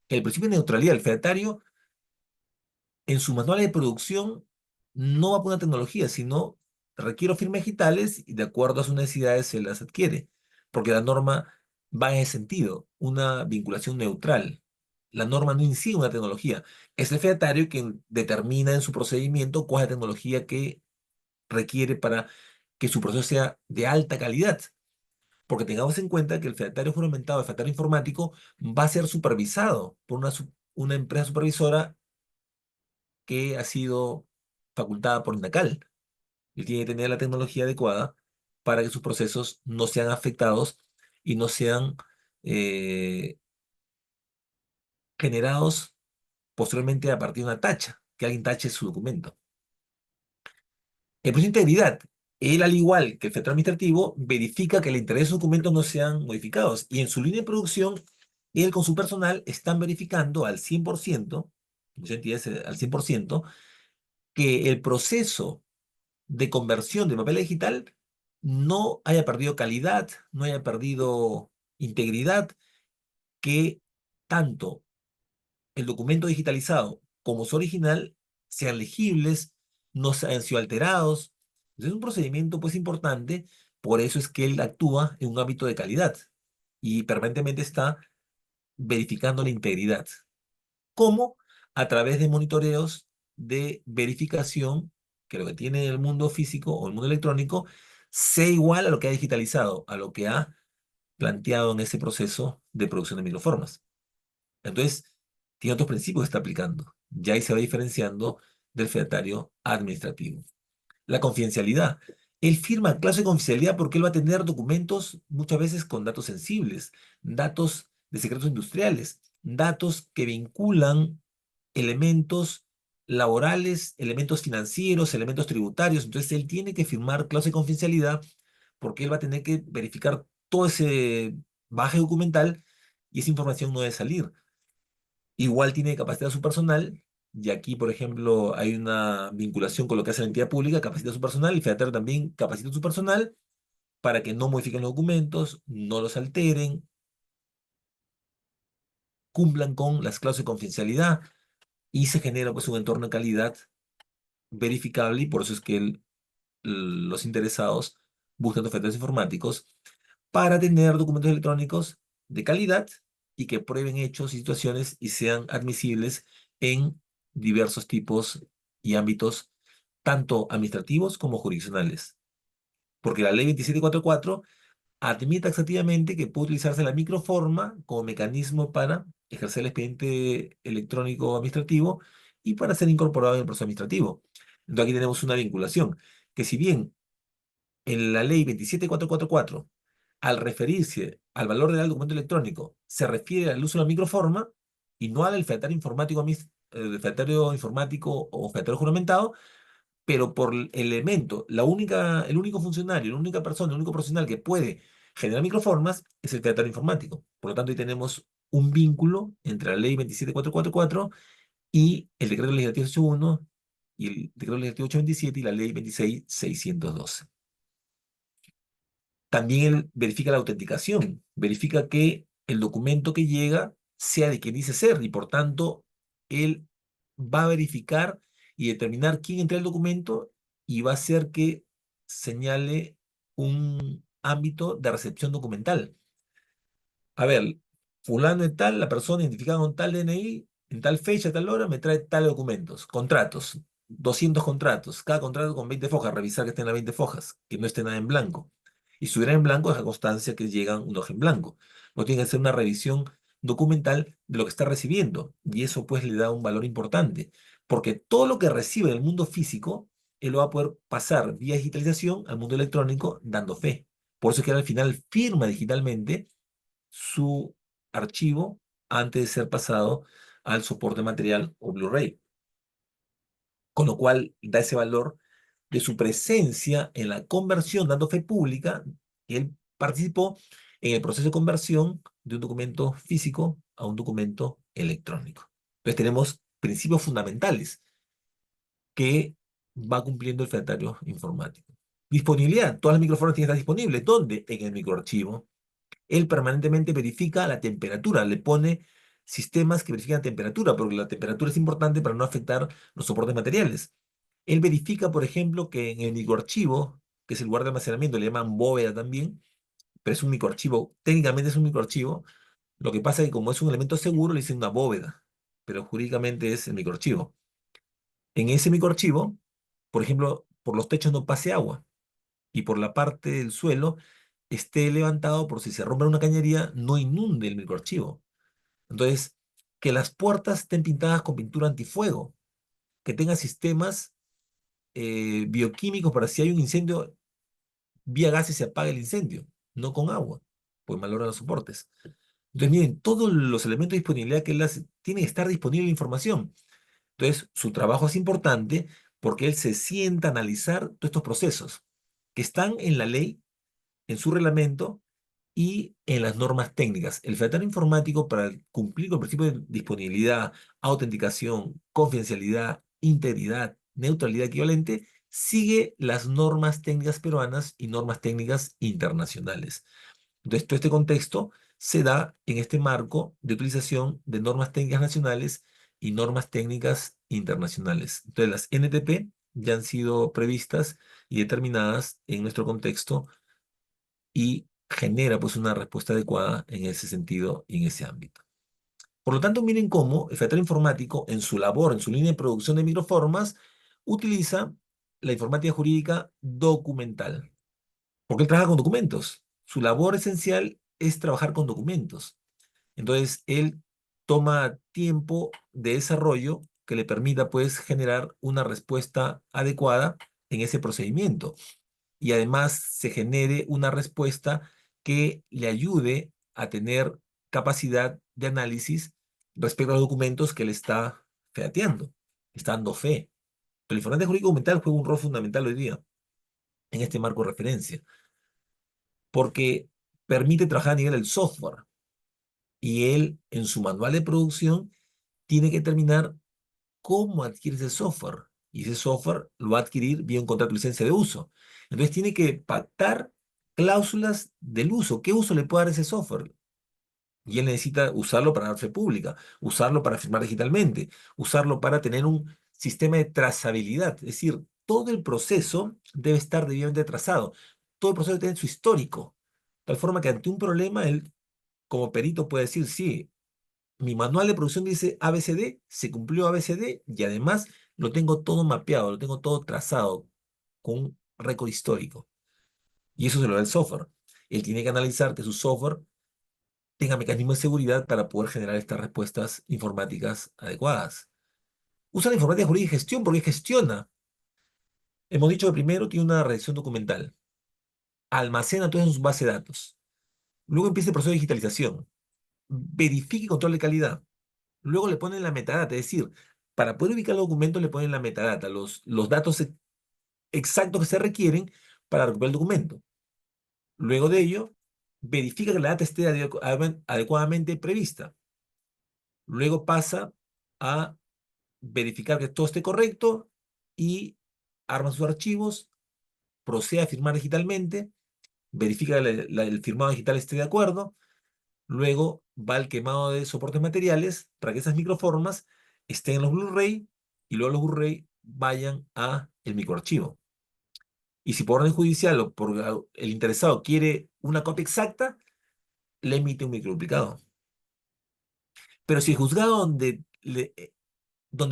El principio de neutralidad del fedatario en su manual de producción no va a poner tecnología, sino requiero firmas digitales y de acuerdo a sus necesidades se las adquiere, porque la norma va en ese sentido, una vinculación neutral. La norma no incide en una tecnología. Es el fedatario quien determina en su procedimiento cuál es la tecnología que requiere para que su proceso sea de alta calidad. Porque tengamos en cuenta que el fedatario juramentado, el fedatario informático, va a ser supervisado por una empresa supervisora que ha sido facultada por INACAL y tiene que tener la tecnología adecuada para que sus procesos no sean afectados y no sean eh, generados posteriormente a partir de una tacha, que alguien tache su documento. El proceso de integridad, él al igual que el filtro administrativo, verifica que el interés de sus documentos no sean modificados y en su línea de producción, él con su personal están verificando al 100%, muchas entidades al 100%, que el proceso de conversión de papel a digital no haya perdido calidad, no haya perdido integridad, que tanto el documento digitalizado como su original sean legibles, no hayan sido alterados. Entonces, es un procedimiento pues importante, por eso es que él actúa en un ámbito de calidad y permanentemente está verificando la integridad. ¿Cómo? A través de monitoreos de verificación, que lo que tiene el mundo físico o el mundo electrónico sea igual a lo que ha digitalizado, a lo que ha planteado en ese proceso de producción de microformas. Entonces, tiene otros principios que está aplicando. Ya ahí se va diferenciando del fedatario administrativo. La confidencialidad. Él firma clase de confidencialidad porque él va a tener documentos muchas veces con datos sensibles, datos de secretos industriales, datos que vinculan elementos laborales, elementos financieros, elementos tributarios. Entonces, él tiene que firmar clase de confidencialidad porque él va a tener que verificar todo ese bagaje documental y esa información no debe salir. Igual tiene capacidad su personal, y aquí, por ejemplo, hay una vinculación con lo que hace la entidad pública, capacita su personal, el fedatario también capacita su personal para que no modifiquen los documentos, no los alteren, cumplan con las cláusulas de confidencialidad y se genera pues un entorno de calidad verificable y por eso es que los interesados buscan los fedatarios informáticos para tener documentos electrónicos de calidad y que prueben hechos y situaciones y sean admisibles en diversos tipos y ámbitos, tanto administrativos como jurisdiccionales. Porque la ley 2744 admite taxativamente que puede utilizarse la microforma como mecanismo para ejercer el expediente electrónico administrativo y para ser incorporado en el proceso administrativo. Entonces aquí tenemos una vinculación, que si bien en la ley 27444 al referirse al valor del documento electrónico, se refiere al uso de la microforma y no al fedatario informático, fedatario informático o fedatario juramentado, pero por el elemento, el único funcionario, la única persona, el único profesional que puede generar microformas es el fedatario informático. Por lo tanto, ahí tenemos un vínculo entre la ley 27444 y el decreto legislativo 81 y el decreto legislativo 827 y la ley 26612. También él verifica la autenticación, verifica que el documento que llega sea de quien dice ser y por tanto él va a verificar y determinar quién entrega el documento y va a hacer que señale un ámbito de recepción documental. A ver, fulano de tal, la persona identificada con tal DNI, en tal fecha, tal hora, me trae tales documentos, contratos, 200 contratos, cada contrato con 20 fojas, revisar que estén las 20 fojas, que no esté nada en blanco. Y si estuviera en blanco, deja constancia que llegan un hoja en blanco. No tiene que hacer una revisión documental de lo que está recibiendo. Y eso pues le da un valor importante, porque todo lo que recibe del mundo físico, él lo va a poder pasar vía digitalización al mundo electrónico dando fe. Por eso es que él al final firma digitalmente su archivo antes de ser pasado al soporte material o Blu-ray, con lo cual da ese valor de su presencia en la conversión, dando fe pública, que él participó en el proceso de conversión de un documento físico a un documento electrónico. Entonces tenemos principios fundamentales que va cumpliendo el fedatario informático. Disponibilidad. Todas las microformas tienen que estar disponibles. ¿Dónde? En el microarchivo. Él permanentemente verifica la temperatura, le pone sistemas que verifican la temperatura, porque la temperatura es importante para no afectar los soportes materiales. Él verifica, por ejemplo, que en el microarchivo, que es el lugar de almacenamiento, le llaman bóveda también, pero es un microarchivo, técnicamente es un microarchivo. Lo que pasa es que como es un elemento seguro, le dicen una bóveda, pero jurídicamente es el microarchivo. En ese microarchivo, por ejemplo, por los techos no pase agua y por la parte del suelo esté levantado por si se rompe una cañería, no inunde el microarchivo. Entonces, que las puertas estén pintadas con pintura antifuego, que tenga sistemas bioquímicos para si hay un incendio, vía gases se apaga el incendio, no con agua, pues malogran los soportes. Entonces, miren, todos los elementos de disponibilidad que él hace, tiene que estar disponible la información. Entonces, su trabajo es importante porque él se sienta a analizar todos estos procesos que están en la ley, en su reglamento y en las normas técnicas. El fedatario informático, para cumplir con el principio de disponibilidad, autenticación, confidencialidad, integridad, neutralidad equivalente, sigue las normas técnicas peruanas y normas técnicas internacionales. Entonces, todo este contexto se da en este marco de utilización de normas técnicas nacionales y normas técnicas internacionales. Entonces, las NTP ya han sido previstas y determinadas en nuestro contexto y genera pues una respuesta adecuada en ese sentido y en ese ámbito. Por lo tanto, miren cómo el federal informático en su labor, en su línea de producción de microformas, utiliza la informática jurídica documental, porque él trabaja con documentos. Su labor esencial es trabajar con documentos. Entonces, él toma tiempo de desarrollo que le permita, pues, generar una respuesta adecuada en ese procedimiento. Y además se genere una respuesta que le ayude a tener capacidad de análisis respecto a los documentos que él está feateando, está dando fe. Pero el informante jurídico documental juega un rol fundamental hoy día en este marco de referencia, porque permite trabajar a nivel del software y él en su manual de producción tiene que determinar cómo adquiere ese software. Y ese software lo va a adquirir vía un contrato de licencia de uso. Entonces tiene que pactar cláusulas del uso. ¿Qué uso le puede dar ese software? Y él necesita usarlo para dar fe pública, usarlo para firmar digitalmente, usarlo para tener un sistema de trazabilidad. Es decir, todo el proceso debe estar debidamente trazado. Todo el proceso debe tener su histórico. De tal forma que ante un problema, él como perito puede decir, sí, mi manual de producción dice ABCD, se cumplió ABCD y además lo tengo todo mapeado, lo tengo todo trazado con un récord histórico. Y eso se lo da el software. Él tiene que analizar que su software tenga mecanismos de seguridad para poder generar estas respuestas informáticas adecuadas. Usa la informática jurídica de gestión porque gestiona. Hemos dicho que primero tiene una redacción documental, almacena todo en su base de datos. Luego empieza el proceso de digitalización, verifica y control de calidad. Luego le ponen la metadata, es decir, para poder ubicar el documento le ponen la metadata, los datos exactos que se requieren para recuperar el documento. Luego de ello, verifica que la data esté adecuadamente prevista. Luego pasa a verificar que todo esté correcto y arma sus archivos, procede a firmar digitalmente, verifica que el firmado digital esté de acuerdo. Luego va al quemado de soportes materiales para que esas microformas estén en los Blu-ray y luego los Blu-ray vayan a el microarchivo. Y si por orden judicial o por el interesado quiere una copia exacta, le emite un microduplicado. Pero si el juzgado donde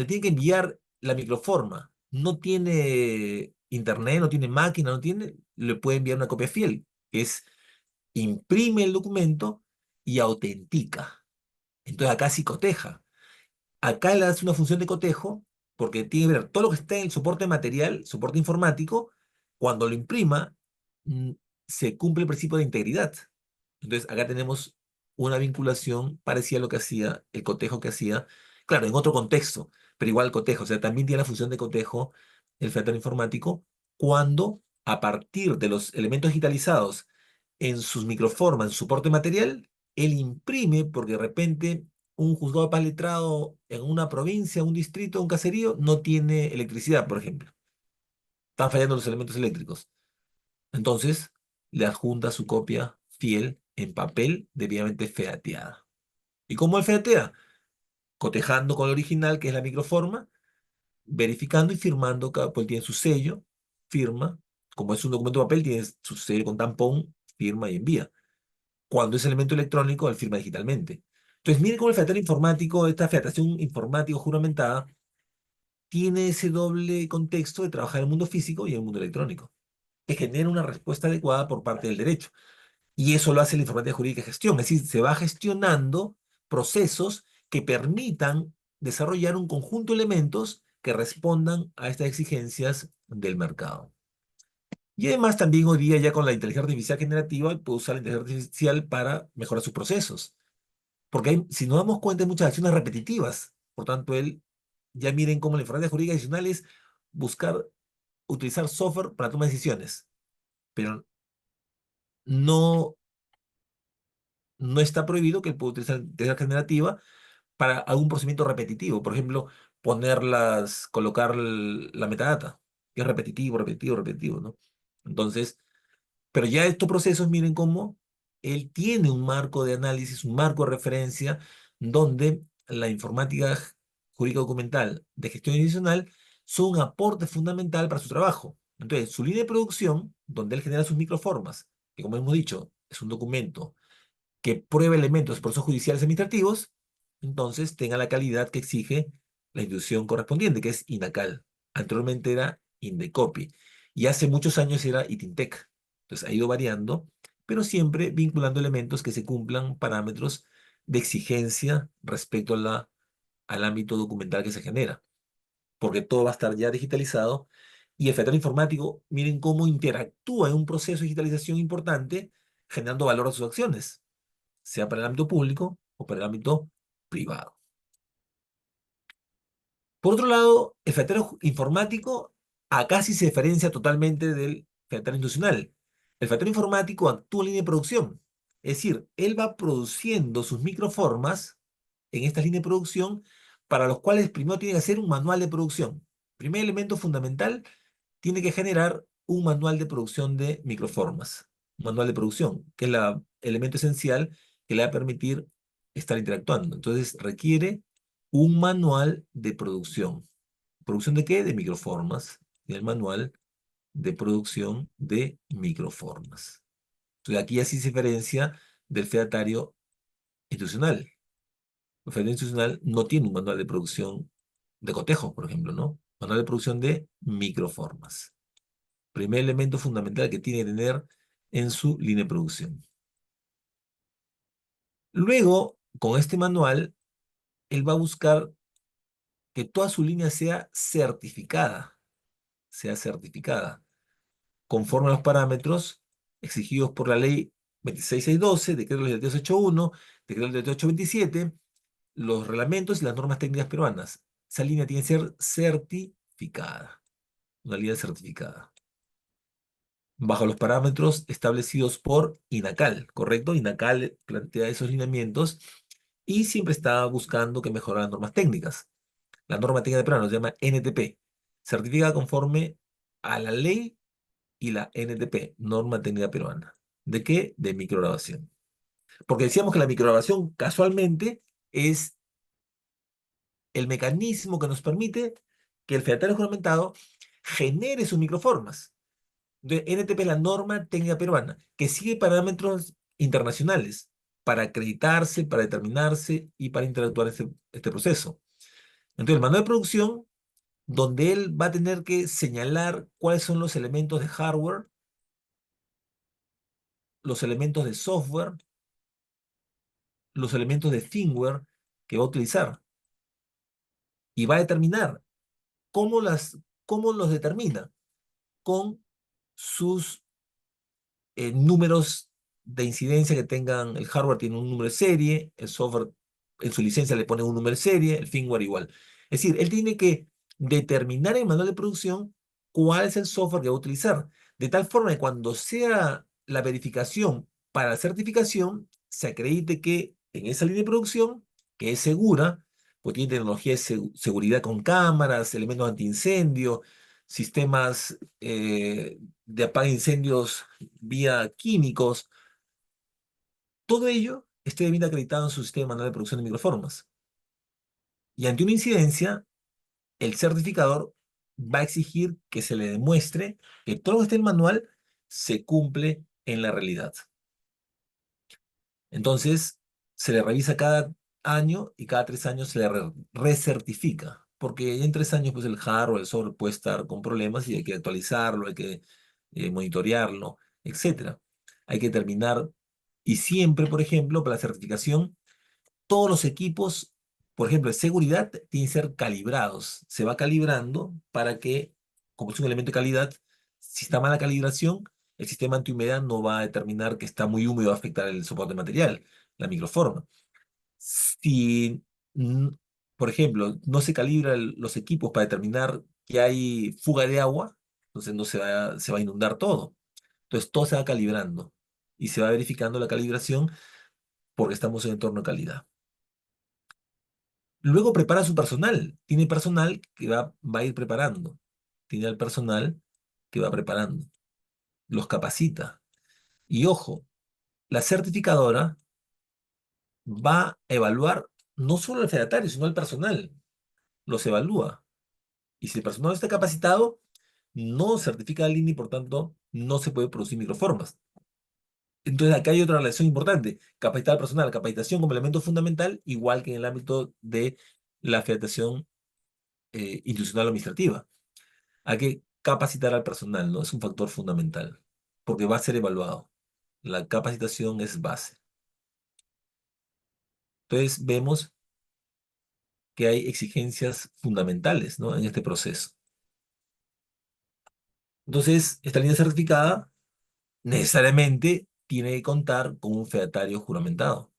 tiene que enviar la microforma no tiene internet, no tiene máquina, no tiene, le puede enviar una copia fiel, que es imprime el documento y autentica. Entonces acá sí coteja. Acá le hace una función de cotejo porque tiene que ver todo lo que está en el soporte material, soporte informático, cuando lo imprima, mm, se cumple el principio de integridad. Entonces acá tenemos una vinculación parecida a lo que hacía, el cotejo que hacía, claro, en otro contexto, pero igual cotejo, o sea, también tiene la función de cotejo el federal informático cuando a partir de los elementos digitalizados en sus microformas, en su soporte material, él imprime porque de repente un juzgado de paz letrado en una provincia, un distrito, un caserío, no tiene electricidad, por ejemplo. Están fallando los elementos eléctricos. Entonces, le adjunta su copia fiel en papel debidamente feateada. ¿Y cómo él featea? Cotejando con el original, que es la microforma, verificando y firmando, pues tiene su sello, firma. Como es un documento de papel, tiene su sello con tampón, firma y envía. Cuando es elemento electrónico, él firma digitalmente. Entonces, miren cómo el feateo informático, esta featación informático juramentada, tiene ese doble contexto de trabajar en el mundo físico y en el mundo electrónico, que genera una respuesta adecuada por parte del derecho. Y eso lo hace la informática jurídica de gestión, es decir, se va gestionando procesos que permitan desarrollar un conjunto de elementos que respondan a estas exigencias del mercado. Y además también hoy día ya con la inteligencia artificial generativa puede usar la inteligencia artificial para mejorar sus procesos. Porque si nos damos cuenta hay muchas acciones repetitivas. Por tanto, él, ya miren cómo la informática jurídica adicional es buscar utilizar software para tomar decisiones. Pero no, no está prohibido que él pueda utilizar inteligencia generativa para algún procedimiento repetitivo. Por ejemplo, colocar la metadata, que es repetitivo, repetitivo, repetitivo, ¿no? Entonces, pero ya estos procesos, miren cómo él tiene un marco de análisis, un marco de referencia, donde la informática jurídica documental de gestión institucional son un aporte fundamental para su trabajo. Entonces, su línea de producción, donde él genera sus microformas, que como hemos dicho, es un documento que prueba elementos de procesos judiciales administrativos, entonces tenga la calidad que exige la institución correspondiente, que es INACAL. Anteriormente era Indecopi y hace muchos años era ITINTEC. Entonces ha ido variando, pero siempre vinculando elementos que se cumplan parámetros de exigencia respecto a al ámbito documental que se genera, porque todo va a estar ya digitalizado y el federal informático, miren cómo interactúa en un proceso de digitalización importante, generando valor a sus acciones, sea para el ámbito público o para el ámbito privado. Por otro lado, el fentanero informático acá sí se diferencia totalmente del fentanero institucional. El fentanero informático actúa en línea de producción. Es decir, él va produciendo sus microformas en esta línea de producción para los cuales primero tiene que hacer un manual de producción. Primer elemento fundamental, tiene que generar un manual de producción de microformas. Un manual de producción, que es el elemento esencial que le va a permitir estar interactuando. Entonces requiere un manual de producción. ¿Producción de qué? De microformas. Y el manual de producción de microformas. Entonces aquí así se diferencia del fedatario institucional. El fedatario institucional no tiene un manual de producción de cotejo, por ejemplo, ¿no? Manual de producción de microformas. Primer elemento fundamental que tiene que tener en su línea de producción. Luego, con este manual, él va a buscar que toda su línea sea certificada, conforme a los parámetros exigidos por la ley 26612, decreto legislativo 81, decreto legislativo 827, los reglamentos y las normas técnicas peruanas. Esa línea tiene que ser certificada, una línea certificada, bajo los parámetros establecidos por INACAL, ¿correcto? INACAL plantea esos lineamientos y siempre está buscando que mejoren las normas técnicas. La norma técnica peruana se llama NTP, certificada conforme a la ley y la NTP, norma técnica peruana. ¿De qué? De micrograbación. Porque decíamos que la micrograbación casualmente es el mecanismo que nos permite que el fedatario juramentado genere sus microformas. Entonces, NTP es la norma técnica peruana, que sigue parámetros internacionales para acreditarse, para determinarse y para interactuar en este proceso. Entonces, el manual de producción, donde él va a tener que señalar cuáles son los elementos de hardware, los elementos de software, los elementos de firmware que va a utilizar y va a determinar cómo los determina con sus números de incidencia que tengan. El hardware tiene un número de serie, el software en su licencia le pone un número de serie, el firmware igual. Es decir, él tiene que determinar en el manual de producción cuál es el software que va a utilizar, de tal forma que cuando sea la verificación para la certificación, se acredite que en esa línea de producción, que es segura, pues tiene tecnología de seguridad con cámaras, elementos antiincendio, sistemas de apague de incendios vía químicos, todo ello esté bien acreditado en su sistema manual de producción de microformas. Y ante una incidencia, el certificador va a exigir que se le demuestre que todo lo que está en el manual se cumple en la realidad. Entonces, se le revisa cada año y cada 3 años se le recertifica, porque en 3 años pues el hardware o el software puede estar con problemas y hay que actualizarlo, hay que monitorearlo, etcétera. Hay que terminar, y siempre, por ejemplo, para la certificación, todos los equipos, por ejemplo, de seguridad, tienen que ser calibrados. Se va calibrando para que, como es un elemento de calidad, si está mala calibración, el sistema antihumedad no va a determinar que está muy húmedo, va a afectar el soporte material, la microforma. Si, mm, por ejemplo, no se calibran los equipos para determinar que hay fuga de agua, entonces no se va a inundar todo. Entonces todo se va calibrando y se va verificando la calibración porque estamos en entorno de calidad. Luego prepara su personal. Tiene personal que va a ir preparando. Tiene al personal que va preparando. Los capacita. Y ojo, la certificadora va a evaluar no solo al fedatario, sino al personal. Los evalúa. Y si el personal no está capacitado, no certifica la línea y por tanto no se puede producir microformas. Entonces acá hay otra relación importante. Capacitar al personal, capacitación como elemento fundamental, igual que en el ámbito de la federación institucional administrativa. Hay que capacitar al personal, ¿no? Es un factor fundamental, porque va a ser evaluado. La capacitación es base. Entonces vemos que hay exigencias fundamentales, ¿no? En este proceso. Entonces, esta línea certificada necesariamente tiene que contar con un fedatario juramentado.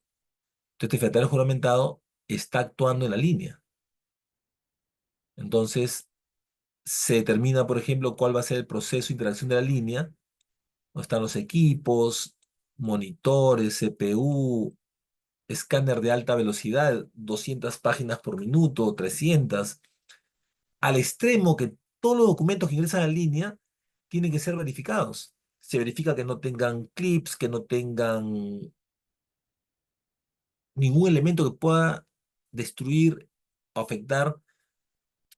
Entonces, este fedatario juramentado está actuando en la línea. Entonces, se determina, por ejemplo, cuál va a ser el proceso de interacción de la línea, donde están los equipos, monitores, CPU, escáner de alta velocidad, 200 páginas por minuto, 300, al extremo que todos los documentos que ingresan a la línea tienen que ser verificados. Se verifica que no tengan clips, que no tengan ningún elemento que pueda destruir o afectar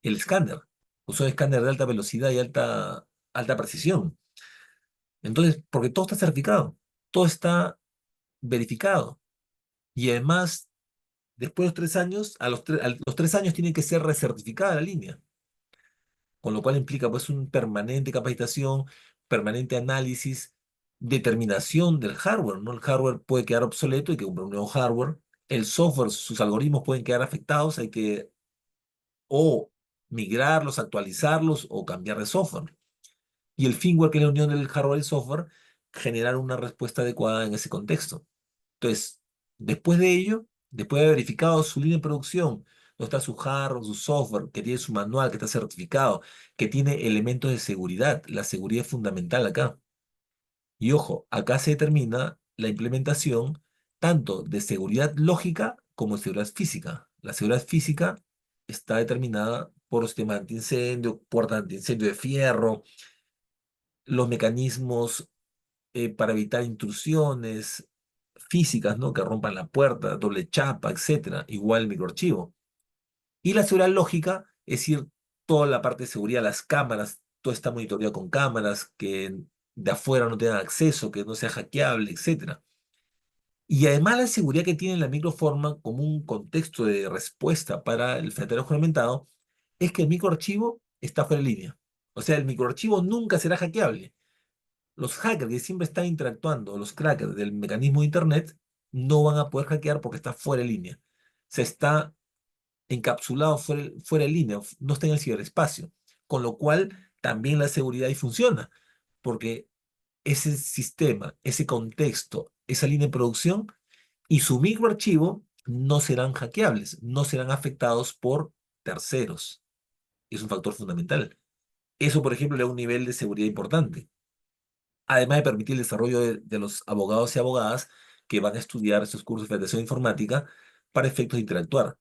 el escáner. Son escáner de alta velocidad y alta precisión. Entonces, porque todo está certificado, todo está verificado. Y además, después de los 3 años, a los 3 años tiene que ser recertificada la línea. Con lo cual implica pues un permanente capacitación, permanente análisis, determinación del hardware, ¿no? El hardware puede quedar obsoleto, hay que comprar un nuevo hardware. El software, sus algoritmos pueden quedar afectados, hay que o migrarlos, actualizarlos o cambiar de software. Y el firmware, que es la unión del hardware y el software, generar una respuesta adecuada en ese contexto. Entonces, después de ello, después de haber verificado su línea de producción, donde está su hardware, su software, que tiene su manual, que está certificado, que tiene elementos de seguridad, la seguridad es fundamental acá. Y ojo, acá se determina la implementación tanto de seguridad lógica como de seguridad física. La seguridad física está determinada por los sistemas antiincendio, puertas antiincendio de fierro, los mecanismos para evitar intrusiones físicas, ¿no? Que rompan la puerta, doble chapa, etcétera. Igual el microarchivo. Y la seguridad lógica, es decir, toda la parte de seguridad, las cámaras, todo está monitoreado con cámaras, que de afuera no tengan acceso, que no sea hackeable, etcétera. Y además la seguridad que tiene la microforma como un contexto de respuesta para el fedatario juramentado es que el microarchivo está fuera de línea. O sea, el microarchivo nunca será hackeable. Los hackers que siempre están interactuando, los crackers del mecanismo de Internet, no van a poder hackear porque está fuera de línea. Se está encapsulado fuera de línea, no está en el ciberespacio. Con lo cual, también la seguridad ahí funciona, porque ese sistema, ese contexto, esa línea de producción y su microarchivo no serán hackeables, no serán afectados por terceros. Es un factor fundamental. Eso, por ejemplo, le da un nivel de seguridad importante, además de permitir el desarrollo de los abogados y abogadas que van a estudiar estos cursos de Federación Informática para efectos de interactuar.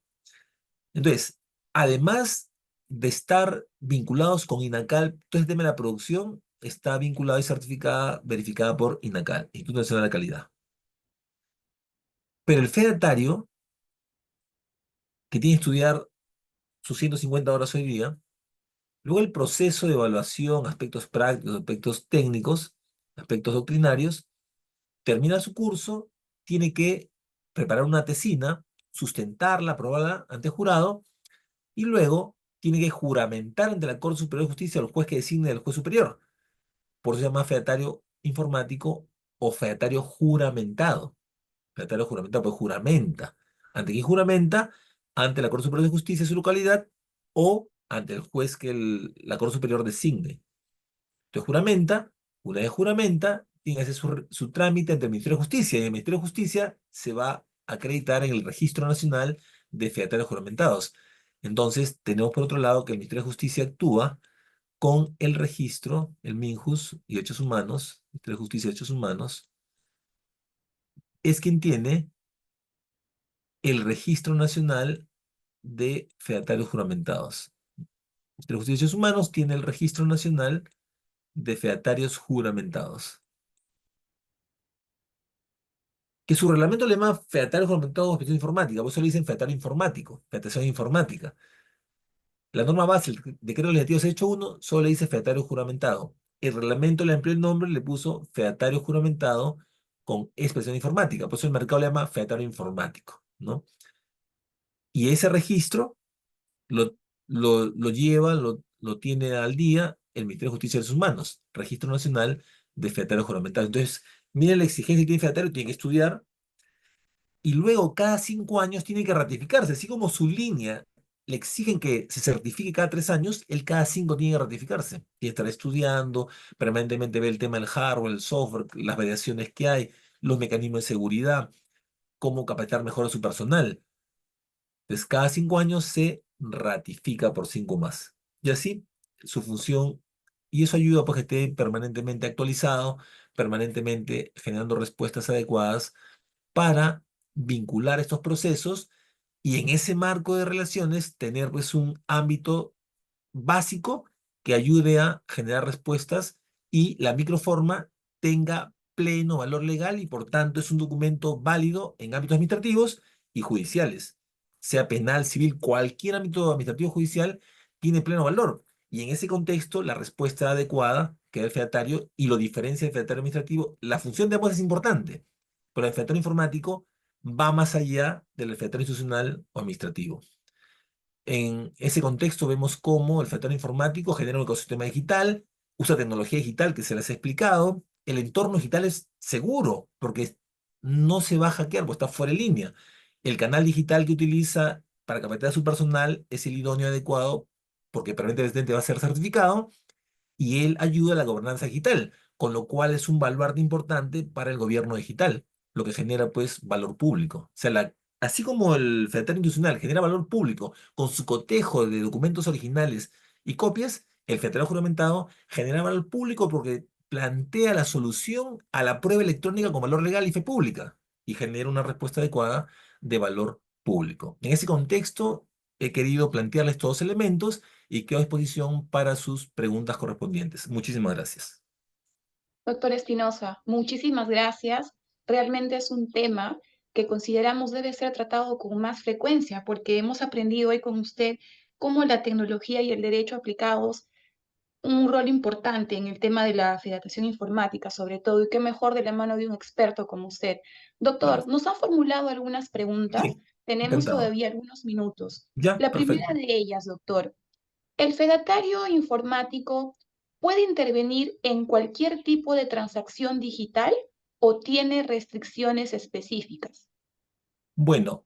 Entonces, además de estar vinculados con INACAL, todo el tema de la producción está vinculado y certificada, verificada por INACAL, Instituto Nacional de Calidad. Pero el fedatario, que tiene que estudiar sus 150 horas hoy día, luego el proceso de evaluación, aspectos prácticos, aspectos técnicos, aspectos doctrinarios, termina su curso, tiene que preparar una tesina, sustentarla, aprobarla ante jurado, y luego tiene que juramentar ante la Corte Superior de Justicia al juez que designe el juez superior. Por eso se llama fedatario informático o fedatario juramentado. Fedatario juramentado, pues juramenta. ¿Ante quién juramenta? Ante la Corte Superior de Justicia de su localidad o ante el juez que la Corte Superior designe. Entonces juramenta, una vez juramenta, tiene que hacer su trámite ante el Ministerio de Justicia y el Ministerio de Justicia se va a acreditar en el Registro Nacional de Fedatarios Juramentados. Entonces, tenemos por otro lado que el Ministerio de Justicia actúa con el registro, el MINJUS y Derechos Humanos, Ministerio de Justicia y Derechos Humanos, es quien tiene el Registro Nacional de Fedatarios Juramentados. El Ministerio de Justicia y Derechos Humanos tiene el Registro Nacional de Fedatarios Juramentados. Que su reglamento le llama fedatario juramentado de expresión informática, por eso le dicen fedatario informático, fedatación informática. La norma base, el decreto legislativo 681, solo le dice fedatario juramentado. El reglamento le amplió el nombre y le puso fedatario juramentado con expresión informática. Por eso el mercado le llama fedatario informático, ¿no? Y ese registro lo, lo lleva, lo tiene al día el Ministerio de Justicia de sus manos, Registro Nacional de Fedatarios Juramentados. Entonces, miren la exigencia que tiene fedatario, tiene que estudiar y luego cada 5 años tiene que ratificarse, así como su línea le exigen que se certifique cada 3 años, él cada 5 tiene que ratificarse. Tiene que estar estudiando, permanentemente ver el tema del hardware, el software, las variaciones que hay, los mecanismos de seguridad, cómo capacitar mejor a su personal. Entonces, cada 5 años se ratifica por 5 más. Y así, su función, y eso ayuda pues que esté permanentemente actualizado, permanentemente generando respuestas adecuadas para vincular estos procesos y en ese marco de relaciones tener pues un ámbito básico que ayude a generar respuestas y la microforma tenga pleno valor legal y por tanto es un documento válido en ámbitos administrativos y judiciales. Sea penal, civil, cualquier ámbito administrativo o judicial tiene pleno valor. Y en ese contexto, la respuesta adecuada que da el fedatario y lo diferencia del fedatario administrativo, la función de ambos es importante, pero el fedatario informático va más allá del fedatario institucional o administrativo. En ese contexto vemos cómo el factor informático genera un ecosistema digital, usa tecnología digital que se les ha explicado, el entorno digital es seguro porque no se va a hackear, porque está fuera de línea. El canal digital que utiliza para capacitar a su personal es el idóneo adecuado porque permite al residente va a ser certificado y él ayuda a la gobernanza digital, con lo cual es un baluarte importante para el gobierno digital, lo que genera pues valor público. O sea, así como el fedatario institucional genera valor público con su cotejo de documentos originales y copias, el fedatario juramentado genera valor público porque plantea la solución a la prueba electrónica con valor legal y fe pública y genera una respuesta adecuada de valor público. En ese contexto, he querido plantearles estos dos elementos y quedo a disposición para sus preguntas correspondientes. Muchísimas gracias. Doctor Espinosa, muchísimas gracias. Realmente es un tema que consideramos debe ser tratado con más frecuencia porque hemos aprendido hoy con usted cómo la tecnología y el derecho aplicados un rol importante en el tema de la federación informática, sobre todo, y qué mejor de la mano de un experto como usted. Claro. Doctor, nos han formulado algunas preguntas, Sí, tenemos encantado. todavía algunos minutos. Ya, La primera perfecto. de ellas, doctor, ¿el fedatario informático puede intervenir en cualquier tipo de transacción digital o tiene restricciones específicas? Bueno,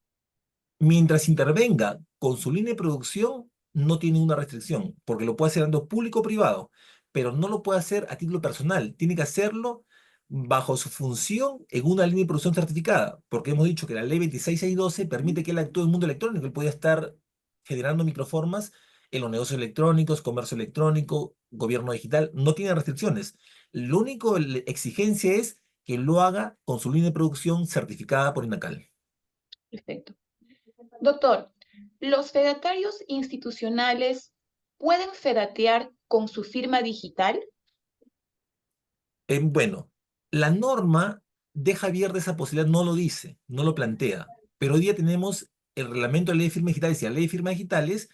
mientras intervenga con su línea de producción, no tiene una restricción, porque lo puede hacer en público o privado, pero no lo puede hacer a título personal. Tiene que hacerlo bajo su función en una línea de producción certificada, porque hemos dicho que la ley 26612 permite que él actúe en el mundo electrónico. Él puede estar generando microformas en los negocios electrónicos, comercio electrónico, gobierno digital. No tiene restricciones. Lo único, la exigencia es que lo haga con su línea de producción certificada por INACAL. Perfecto. Doctor, ¿los fedatarios institucionales pueden fedatear con su firma digital? Bueno, la norma deja abierta esa posibilidad, no lo dice, no lo plantea, pero hoy día tenemos el reglamento de ley de firmas digitales y la ley de firmas digitales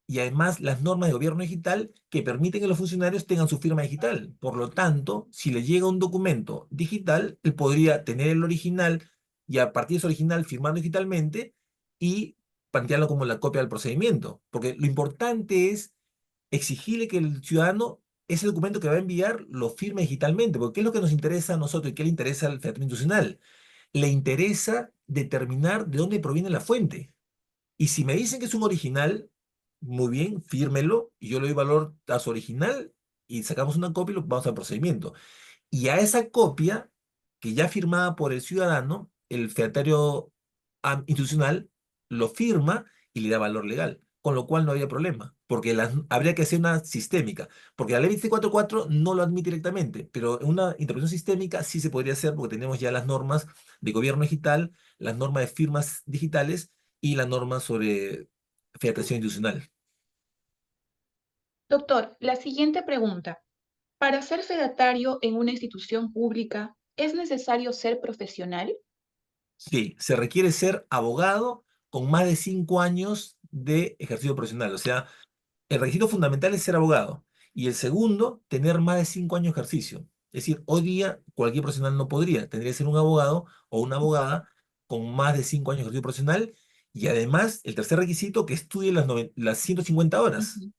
y además las normas de gobierno digital que permiten que los funcionarios tengan su firma digital. Por lo tanto, si le llega un documento digital, él podría tener el original y a partir de ese original firmarlo digitalmente y plantearlo como la copia del procedimiento. Porque lo importante es exigirle que el ciudadano ese documento que va a enviar lo firme digitalmente, porque ¿qué es lo que nos interesa a nosotros y qué le interesa al fehato institucional? Le interesa determinar de dónde proviene la fuente. Y si me dicen que es un original, muy bien, fírmelo y yo le doy valor a su original y sacamos una copia y lo vamos al procedimiento. Y a esa copia, que ya firmada por el ciudadano, el fedatario institucional lo firma y le da valor legal, con lo cual no había problema, porque habría que hacer una sistémica, porque la ley 244 no lo admite directamente, pero en una interpretación sistémica sí se podría hacer porque tenemos ya las normas de gobierno digital, las normas de firmas digitales y la norma sobre federación institucional. Doctor, la siguiente pregunta. ¿Para ser fedatario en una institución pública es necesario ser profesional? Sí, se requiere ser abogado con más de 5 años de ejercicio profesional. O sea, el requisito fundamental es ser abogado. Y el segundo, tener más de 5 años de ejercicio. Es decir, hoy día cualquier profesional no podría. Tendría que ser un abogado o una abogada con más de 5 años de ejercicio profesional. Y además, el tercer requisito, que estudie las 150 horas, Ujú.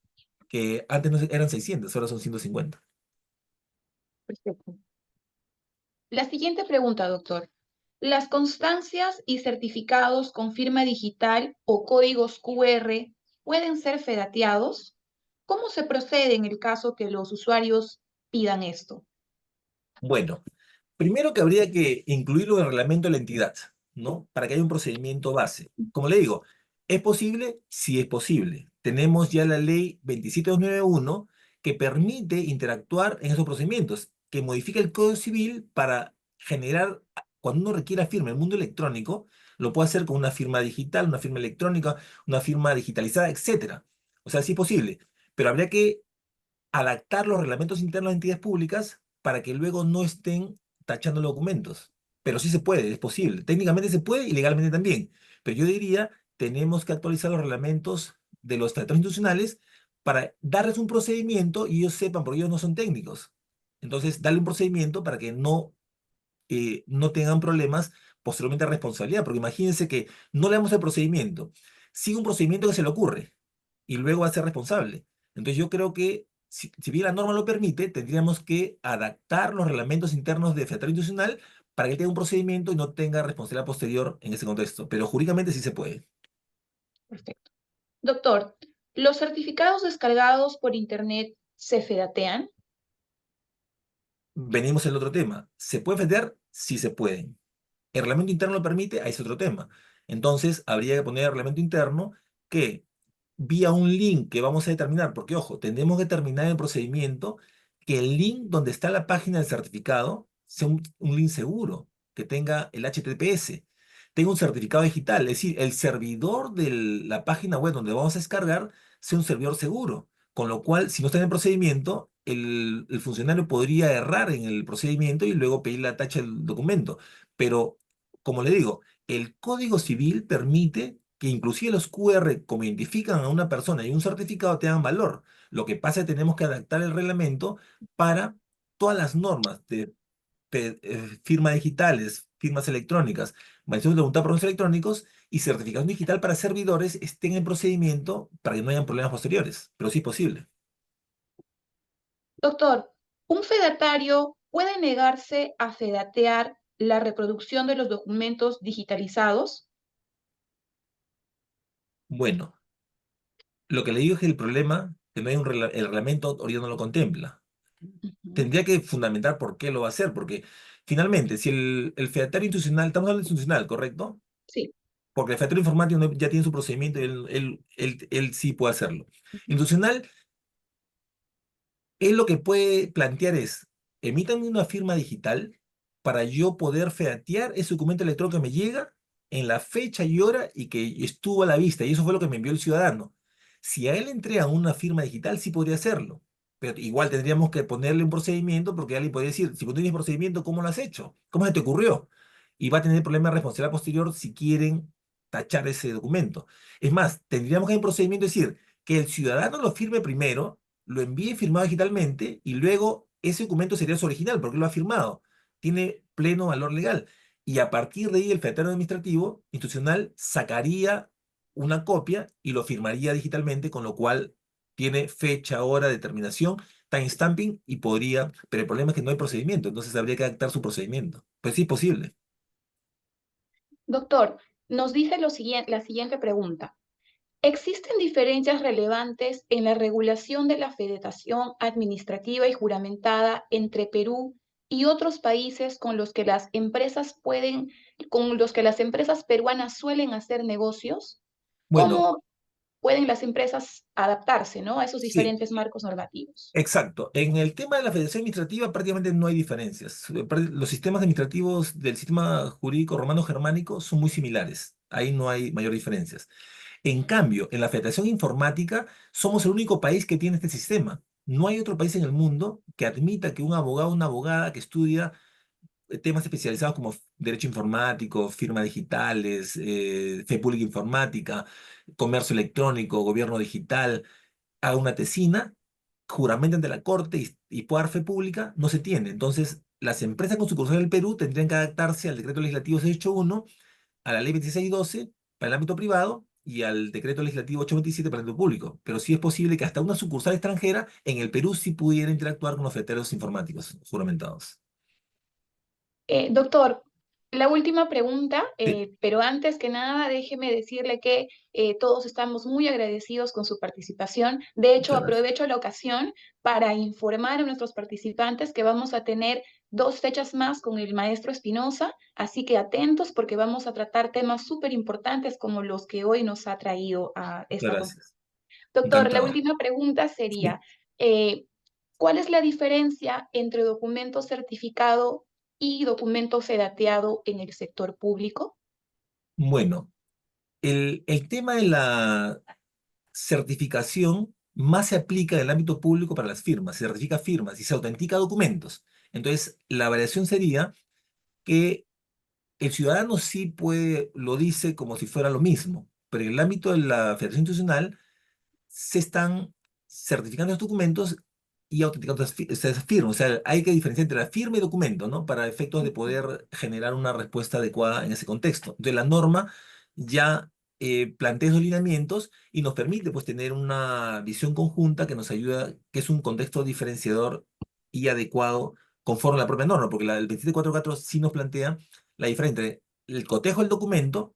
que antes no eran 600, ahora son 150. Perfecto. La siguiente pregunta, doctor. ¿Las constancias y certificados con firma digital o códigos QR pueden ser fedateados? ¿Cómo se procede en el caso que los usuarios pidan esto? Bueno, primero que habría que incluirlo en el reglamento de la entidad, ¿no? Para que haya un procedimiento base. Como le digo, ¿es posible? Sí es posible. Tenemos ya la ley 27291 que permite interactuar en esos procedimientos, que modifica el Código Civil para generar, cuando uno requiera firma en el mundo electrónico, lo puede hacer con una firma digital, una firma electrónica, una firma digitalizada, etcétera. O sea, sí es posible, pero habría que adaptar los reglamentos internos de entidades públicas para que luego no estén tachando los documentos. Pero sí se puede, es posible. Técnicamente se puede y legalmente también. Pero yo diría, tenemos que actualizar los reglamentos de los tratados institucionales para darles un procedimiento y ellos sepan, porque ellos no son técnicos. Entonces, darle un procedimiento para que no tengan problemas posteriormente de responsabilidad, porque imagínense que no le damos el procedimiento, sigue un procedimiento que se le ocurre y luego va a ser responsable. Entonces yo creo que si bien la norma lo permite, tendríamos que adaptar los reglamentos internos de federal institucional para que tenga un procedimiento y no tenga responsabilidad posterior en ese contexto, pero jurídicamente sí se puede. Perfecto. Doctor, ¿los certificados descargados por Internet se fedatean? Venimos al otro tema. ¿Se puede federar? Sí se puede. ¿El reglamento interno lo permite? Ahí es otro tema. Entonces, habría que poner el reglamento interno que vía un link que vamos a determinar, porque ojo, tendremos que determinar el procedimiento que el link donde está la página del certificado sea un link seguro, que tenga el HTTPS, tenga un certificado digital, es decir, el servidor de la página web donde vamos a descargar sea un servidor seguro, con lo cual, si no está en el procedimiento, el funcionario podría errar en el procedimiento y luego pedir la tacha del documento. Pero, como le digo, el Código Civil permite que inclusive los QR, como identifican a una persona y un certificado, tengan valor. Lo que pasa es que tenemos que adaptar el reglamento para todas las normas de firmas digitales, firmas electrónicas, validación de voluntad por medios electrónicos y certificación digital para servidores estén en procedimiento para que no hayan problemas posteriores. Pero sí es posible. Doctor, ¿un fedatario puede negarse a fedatear la reproducción de los documentos digitalizados? Bueno, lo que le digo es que el problema, que no hay el reglamento ahorita no lo contempla. Ujú. Tendría que fundamentar por qué lo va a hacer, porque finalmente, si el fedatario institucional, estamos hablando de institucional, ¿correcto? Sí. Porque el fedatario informático ya tiene su procedimiento y él sí puede hacerlo. Ujú. Institucional, él lo que puede plantear es, emítame una firma digital para yo poder fedatear ese documento electrónico que me llega en la fecha y hora y que estuvo a la vista, y eso fue lo que me envió el ciudadano. Si a él le entregan una firma digital, sí podría hacerlo, pero igual tendríamos que ponerle un procedimiento porque alguien podría decir, si no tienes procedimiento, ¿cómo lo has hecho? ¿Cómo se te ocurrió? Y va a tener problemas de responsabilidad posterior si quieren tachar ese documento. Es más, tendríamos que hay un procedimiento, es decir, que el ciudadano lo firme primero, lo envíe firmado digitalmente y luego ese documento sería su original porque lo ha firmado. Tiene pleno valor legal. Y a partir de ahí el fedatario administrativo institucional sacaría una copia y lo firmaría digitalmente, con lo cual tiene fecha, hora, determinación, timestamping y podría, pero el problema es que no hay procedimiento, entonces habría que adaptar su procedimiento. Pues sí es posible. Doctor, nos dice la siguiente pregunta. ¿Existen diferencias relevantes en la regulación de la federación administrativa y juramentada entre Perú y otros países con los que las empresas peruanas suelen hacer negocios? Bueno, ¿Cómo pueden las empresas adaptarse, ¿no?, a esos sí, diferentes marcos normativos? exacto. En el tema de la federación administrativa prácticamente no hay diferencias. Los sistemas administrativos del sistema jurídico romano-germánico son muy similares. Ahí no hay mayor diferencias. En cambio, en la Federación Informática somos el único país que tiene este sistema. No hay otro país en el mundo que admita que un abogado o una abogada que estudia temas especializados como derecho informático, firmas digitales, fe pública informática, comercio electrónico, gobierno digital, haga una tesina, juramento ante la corte y pueda dar fe pública, no se tiene. Entonces, las empresas con sucursal en el Perú tendrían que adaptarse al decreto legislativo 681, a la ley 2612 para el ámbito privado y al decreto legislativo 827 para el ámbito público. Pero sí es posible que hasta una sucursal extranjera en el Perú sí pudiera interactuar con los oferteros informáticos juramentados. Doctor, la última pregunta, Sí, pero antes que nada, déjeme decirle que todos estamos muy agradecidos con su participación. De hecho, muchas gracias. aprovecho la ocasión para informar a nuestros participantes que vamos a tener 2 fechas más con el maestro Espinosa, así que atentos porque vamos a tratar temas súper importantes como los que hoy nos ha traído a Muchas esta conferencia. gracias. Doctor, la Encantado. última pregunta sería, Sí. eh, ¿cuál es la diferencia entre documento certificado y documento fedateado en el sector público? Bueno, el tema de la certificación más se aplica en el ámbito público para las firmas. Se certifica firmas y se autentica documentos. Entonces, la variación sería que el ciudadano sí puede, lo dice como si fuera lo mismo, pero en el ámbito de la Federación Institucional se están certificando los documentos y autenticando esas firmas. O sea, hay que diferenciar entre la firma y documento, ¿no? Para efectos de poder generar una respuesta adecuada en ese contexto. Entonces, la norma ya plantea esos lineamientos y nos permite, pues, tener una visión conjunta que nos ayuda, que es un contexto diferenciador y adecuado conforme a la propia norma, porque el 2744 sí nos plantea la diferencia entre el cotejo del documento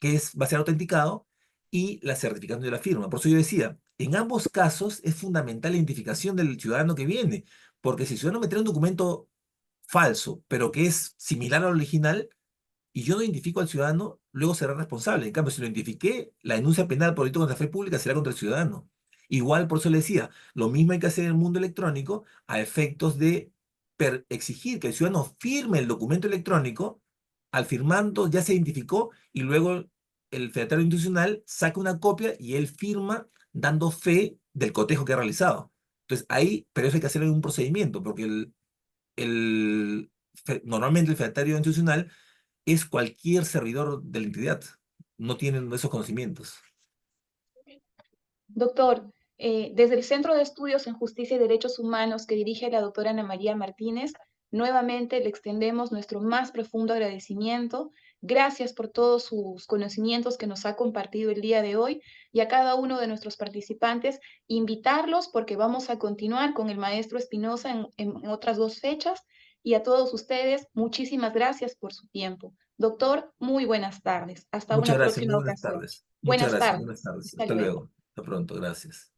va a ser autenticado, y la certificación de la firma. Por eso yo decía, en ambos casos es fundamental la identificación del ciudadano que viene, porque si el ciudadano me trae un documento falso, pero que es similar al original, y yo no identifico al ciudadano, luego será responsable. En cambio, si lo identifiqué, la denuncia penal por delito contra la fe pública será contra el ciudadano. Igual, por eso le decía, lo mismo hay que hacer en el mundo electrónico a efectos de exigir que el ciudadano firme el documento electrónico. Al firmando ya se identificó y luego el fedatario institucional saca una copia y él firma dando fe del cotejo que ha realizado. Entonces ahí, pero eso hay que hacer en un procedimiento, porque normalmente el fedatario institucional es cualquier servidor de la entidad. No tienen esos conocimientos. Doctor, desde el Centro de Estudios en Justicia y Derechos Humanos que dirige la doctora Ana María Martínez, nuevamente le extendemos nuestro más profundo agradecimiento. Gracias por todos sus conocimientos que nos ha compartido el día de hoy y a cada uno de nuestros participantes, invitarlos porque vamos a continuar con el maestro Espinosa en otras 2 fechas y a todos ustedes, muchísimas gracias por su tiempo. Doctor, muy buenas tardes. Hasta Muchas una gracias, muy próxima buenas ocasión. tardes. Muchas Buenas gracias, tardes. buenas tardes. Hasta Hasta luego. luego. Hasta pronto, gracias.